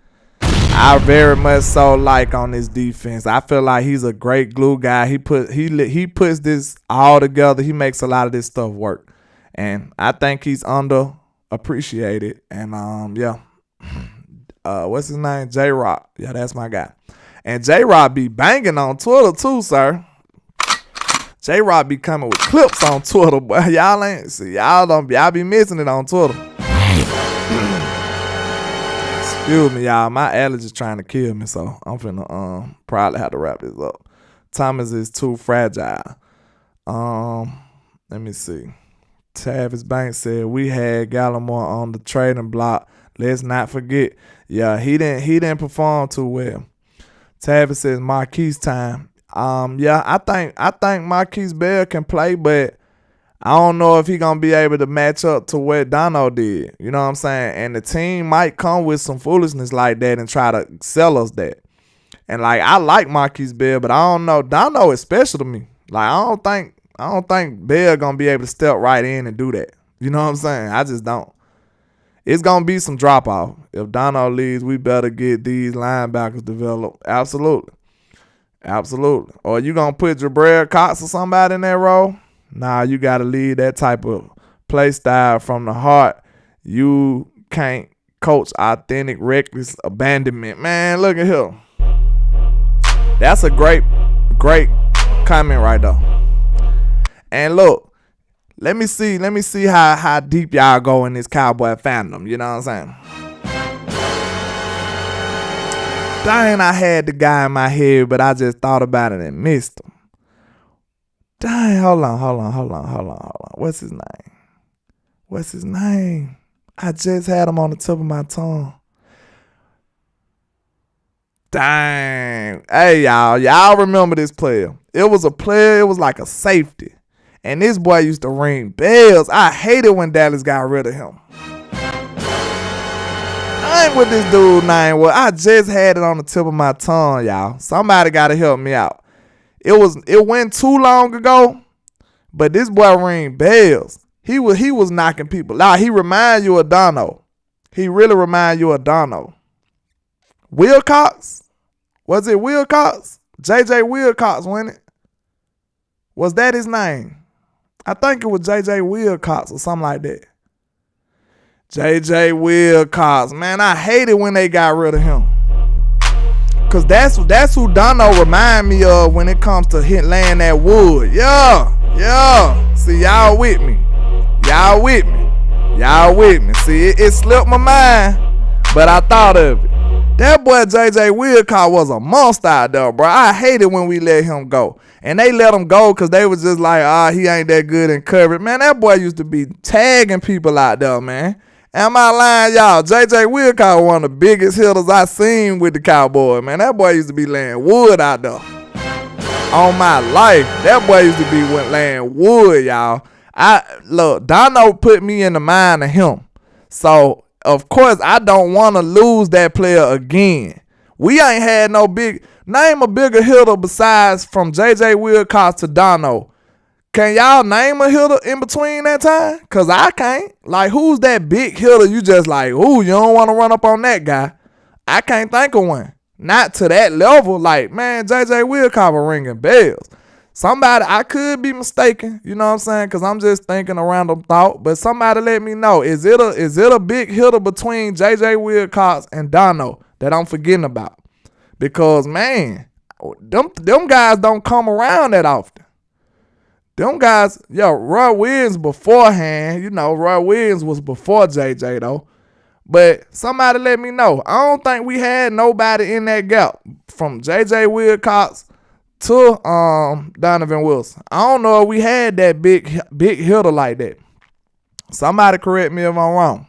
I very much so like on this defense. I feel like he's a great glue guy. He puts this all together. He makes a lot of this stuff work, and I think he's underappreciated. And yeah, what's his name? J-Rock. Yeah, that's my guy. And J-Rock be banging on Twitter too, sir. J-Rock be coming with clips on Twitter, boy. Y'all be missing it on Twitter. Excuse me, y'all. My allergies trying to kill me, so I'm finna probably have to wrap this up. Thomas is too fragile. Let me see. Tavis Banks said we had Gallimore on the trading block. Let's not forget. Yeah, he didn't perform too well. Tavis says Marquise time. Yeah, I think Marquise Bell can play, but I don't know if he gonna be able to match up to what Dono did. You know what I'm saying? And the team might come with some foolishness like that and try to sell us that. And like I like Marquise Bell, but I don't know. Dono is special to me. Like I don't think Bell gonna be able to step right in and do that. You know what I'm saying? I just don't. it's going to be some drop-off. If Dono leaves, we better get these linebackers developed. Absolutely. Absolutely. Or you going to put Jabril Cox or somebody in that role? Nah, you got to lead that type of play style from the heart. You can't coach authentic, reckless abandonment. Man, look at him. That's a great comment right there. And look, let me see how deep y'all go in this Cowboy fandom. You know what I'm saying? Dang, I had the guy in my head, but I just thought about it and missed him. Dang, hold on. What's his name? I just had him on the tip of my tongue. Dang. Hey, y'all remember this player. It was a player, it was like a safety. And this boy used to ring bells. I hated when Dallas got rid of him. I ain't what this dude name was. I just had it on the tip of my tongue, y'all. Somebody got to help me out. It went too long ago, but this boy ring bells. He was knocking people out. He remind you of Dono. He really remind you of Dono. Wilcox? Was it Wilcox? J.J. Wilcox, wasn't it? Was that his name? I think it was J.J. Wilcox or something like that. J.J. Wilcox. Man, I hate it when they got rid of him. Because that's who Dono remind me of when it comes to laying that wood. Yeah. See, y'all with me. See, it slipped my mind, but I thought of it. That boy J.J. Wilcox was a monster out there, bro. I hated when we let him go. And they let him go because they was just like, he ain't that good in coverage. Man, that boy used to be tagging people out there, man. Am I lying, y'all? J.J. Wilcox one of the biggest hitters I seen with the Cowboys, man. That boy used to be laying wood out there. On my life, that boy used to be laying wood, y'all. Look, Dono put me in the mind of him. So, of course, I don't want to lose that player again. We ain't had name a bigger hitter besides from J.J. Wilcox to Dono. Can y'all name a hitter in between that time? Because I can't. Like, who's that big hitter you just like, you don't want to run up on that guy? I can't think of one. Not to that level. Like, man, J.J. Wilcox was ringing bells. Somebody, I could be mistaken, you know what I'm saying? Because I'm just thinking a random thought. But somebody let me know. Is it a big hitter between J.J. Wilcox and Dono that I'm forgetting about? Because, man, them guys don't come around that often. Them guys, Roy Williams beforehand, Roy Williams was before JJ though. But somebody let me know. I don't think we had nobody in that gap from JJ Wilcox to Donovan Wilson. I don't know if we had that big hitter like that. Somebody correct me if I'm wrong.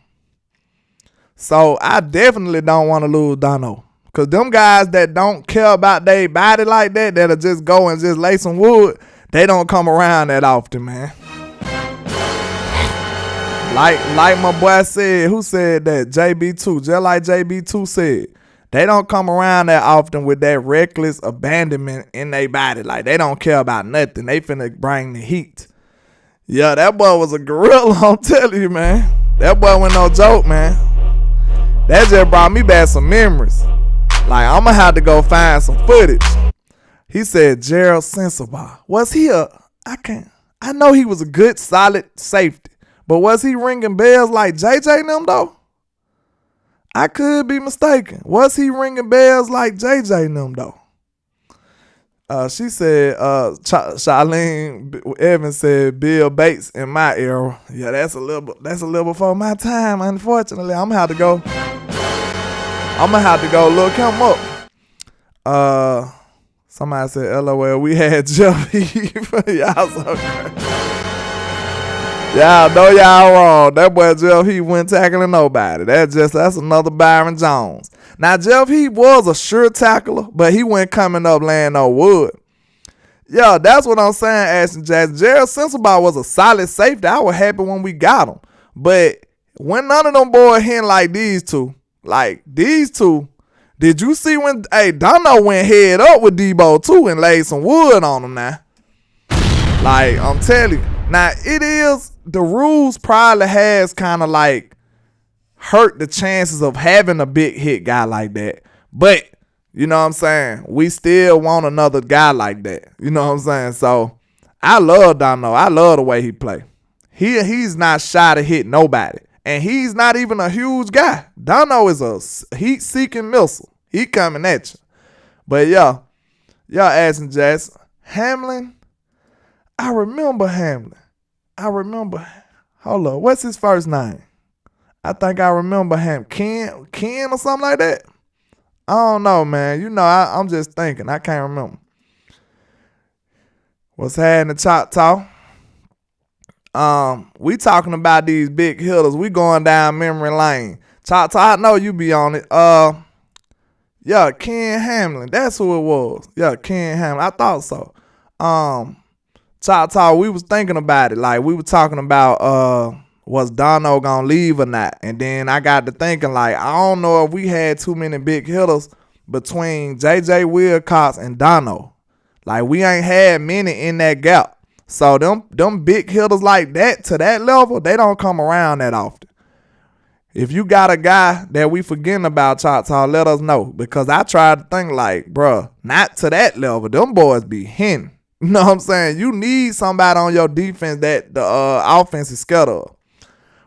So I definitely don't want to lose Dono. Because them guys that don't care about their body like that, that'll just go and just lay some wood, they don't come around that often, man. Like my boy said, who said that? JB2. Just like JB2 said. They don't come around that often with that reckless abandonment in their body. Like, they don't care about nothing. They finna bring the heat. Yeah, that boy was a gorilla, I'm telling you, man. That boy wasn't no joke, man. That just brought me back some memories. Like, I'm going to have to go find some footage. He said Gerald Sensabaugh. Was he I know he was a good, solid safety. But was he ringing bells like JJ and them, though? I could be mistaken. Was he ringing bells like JJ and them, though? She said, Charlene Evans said Bill Bates in my era. Yeah, that's a little before my time, unfortunately. I'm gonna have to go look him up. Somebody said, LOL, we had Jeff Heath. Y'all so crazy. Y'all know y'all wrong. That boy Jeff Heath wasn't tackling nobody. That's another Byron Jones. Now, Jeff Heath was a sure tackler, but he wasn't coming up laying no wood. Yeah, that's what I'm saying, Ashton Jackson. Gerald Sensabaugh was a solid safety. I was happy when we got him. But when none of them boys hit like these two, did you see when Dono went head up with Debo too and laid some wood on him now? Like, I'm telling you. Now, the rules probably has kind of like hurt the chances of having a big hit guy like that. But, you know what I'm saying, we still want another guy like that. You know what I'm saying? So, I love Dono. I love the way he play. He's not shy to hit nobody. And he's not even a huge guy. Dono is a heat-seeking missile. He coming at you. But, y'all asking Jazz, Hamlin, I remember Hamlin. Hold up, what's his first name? I think I remember him. Ken or something like that? I don't know, man. You know, I'm just thinking. I can't remember. What's happening, Choctaw? We talking about these big hitters. We going down memory lane. Choctaw, I know you be on it. Yeah, Ken Hamlin. That's who it was. Yeah, Ken Hamlin. I thought so. Choctaw, we was thinking about it. Like, we were talking about was Dono gonna leave or not? And then I got to thinking, like, I don't know if we had too many big hitters between J.J. Wilcox and Dono. Like, we ain't had many in that gap. So them big hitters like that to that level, they don't come around that often. If you got a guy that we forgetting about, Choctaw, let us know. Because I tried to think like, bruh, not to that level. Them boys be hitting. You know what I'm saying? You need somebody on your defense that the offense is scared of.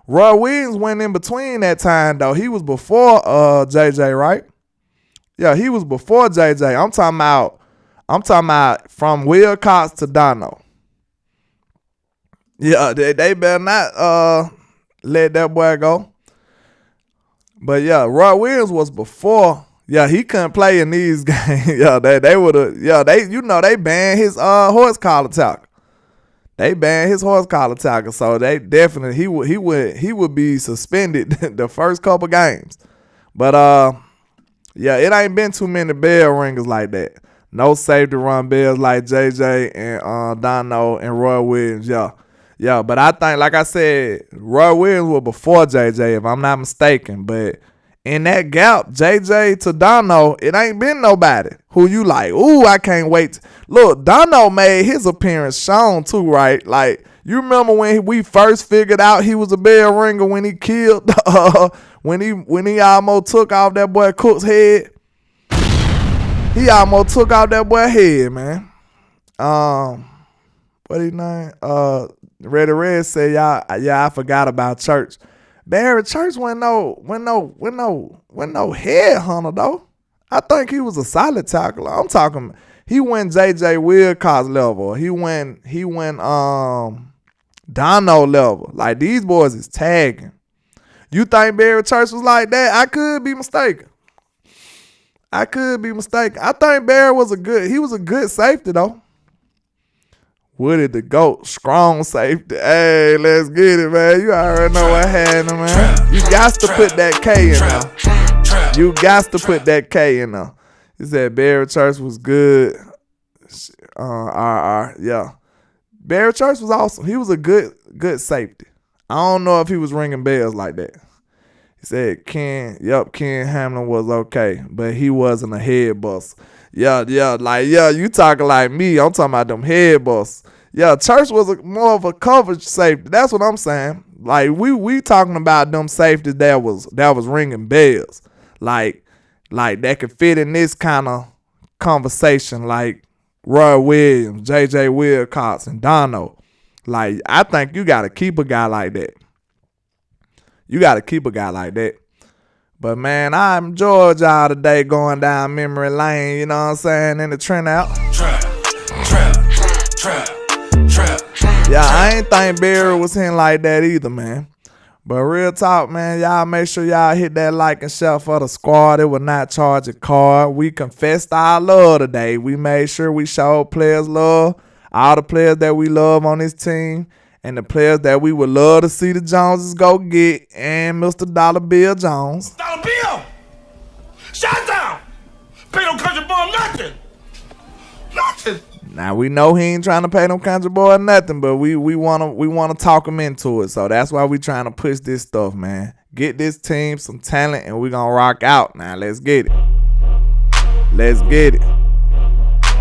Roy Williams went in between that time, though. He was before JJ, right? Yeah, he was before JJ. I'm talking about from Wilcox to Dono. Yeah, they better not let that boy go. But yeah, Roy Williams was before. Yeah, he couldn't play in these games. Yeah, they would have. Yeah, they banned his horse collar tackle. They banned his horse collar tackle, so they definitely he would be suspended the first couple games. But yeah, it ain't been too many bell ringers like that. No safety run bells like JJ and Dono and Roy Williams. Yeah, but I think, like I said, Roy Williams was before JJ, if I'm not mistaken. But in that gap, JJ to Dono, it ain't been nobody who you like, ooh, I can't wait. Look, Dono made his appearance shown too, right? Like, you remember when we first figured out he was a bell ringer when he killed, when he almost took off that boy Cook's head? He almost took out that boy head, man. What his name? Reddy Red said, I forgot about Church. Barry Church wasn't no headhunter though. I think he was a solid tackler. I'm talking, he went J.J. Wilcox level. He went Dono level. Like, these boys is tagging. You think Barry Church was like that? I could be mistaken. I think Barry was a good safety though. Woody the GOAT, strong safety. Hey, let's get it, man. You already know what happened, man. You got to put that K in there. You got to put that K in there. He said Barry Church was good. Yeah. Barry Church was awesome. He was a good safety. I don't know if he was ringing bells like that. He said Ken Hamlin was okay, but he wasn't a head bust. Yeah, you talking like me. I'm talking about them head busts. Yeah, Church was more of a coverage safety. That's what I'm saying. Like, we talking about them safeties that was ringing bells. Like that could fit in this kind of conversation, like Roy Williams, J.J. Wilcox, and Dono. Like, I think you got to keep a guy like that. But, man, I enjoyed y'all today going down memory lane, you know what I'm saying, in the trend out. Trap. Yeah, I ain't think Barry was hitting like that either, man. But real talk, man, y'all make sure y'all hit that like and share for the squad. It will not charge a card. We confessed our love today. We made sure we showed players love, all the players that we love on this team, and the players that we would love to see the Joneses go get, and Mr. Dollar Bill Jones. Dollar Bill! Shut down! Pay no country boy nothing! Nothing! Now, we know he ain't trying to pay no country boy nothing, but we wanna talk him into it. So that's why we trying to push this stuff, man. Get this team some talent, and we gonna rock out. Now, let's get it.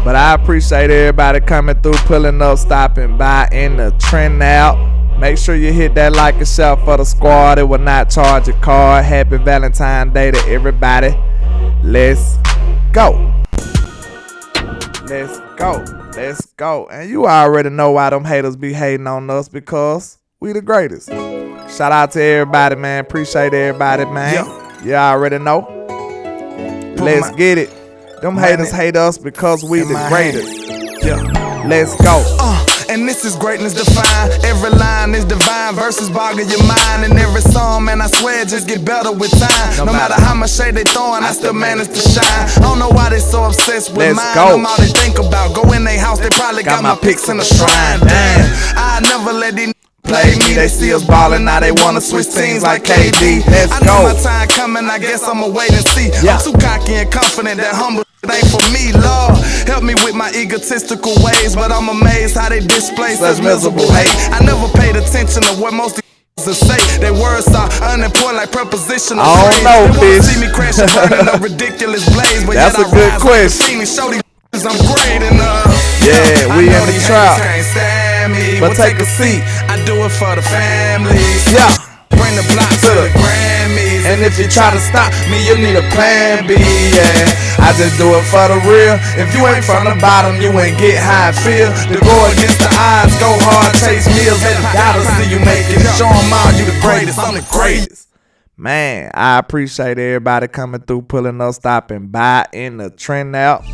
But I appreciate everybody coming through, pulling up, stopping by in the trend out. Make sure you hit that like and share for the squad. It will not charge a card. Happy Valentine Day to everybody. Let's go. Let's go. Let's go. And you already know why them haters be hating on us, because we the greatest. Shout out to everybody, man. Appreciate everybody, man. You already know. Let's get it. Them haters hate us because we the greatest. Let's go. And this is greatness defined. Every line is divine. Verses boggle your mind. And every song, man, I swear, just get better with time. No matter how much shade they throwing, I still manage to shine. I don't know why they so obsessed with mine. I'm all they think about. Go in their house, they probably got my pics in the shrine. Damn, I never let these play me. They see us ballin', now they wanna switch teams like KD. Let's I go. know my time coming, I guess I'ma wait and see. I'm too cocky and confident that humble ain't for me, Lord. Help me with my egotistical ways, but I'm amazed how they display such miserable hate. I never paid attention to what most to say. Their words are unimportant like prepositional I don't know, they bitch. see me crash and burning a ridiculous blaze, but That's yet a good I rise question. like a show these I'm great enough. Yeah, we in the trap. But take a seat. I do it for the families. Yeah. Bring the block to the Grammys. And if you try to stop me, you need a plan B, yeah. I just do it for the real. If you ain't from the bottom, you ain't get how I feel. To go against the odds, go hard, chase meals. Let the doubters see you make it. Show them all you the greatest, I'm the greatest. Man, I appreciate everybody coming through, pulling up, stopping by in the trend out.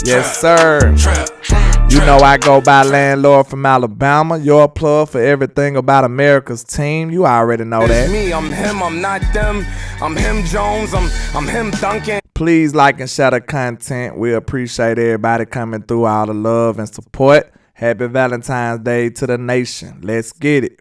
Yes, sir. You know I go by Landlord from Alabama. Your plug for everything about America's team. You already know that. Me, I'm him, I'm not them. I'm him Jones, I'm him Duncan. Please like and share the content. We appreciate everybody coming through, all the love and support. Happy Valentine's Day to the nation. Let's get it.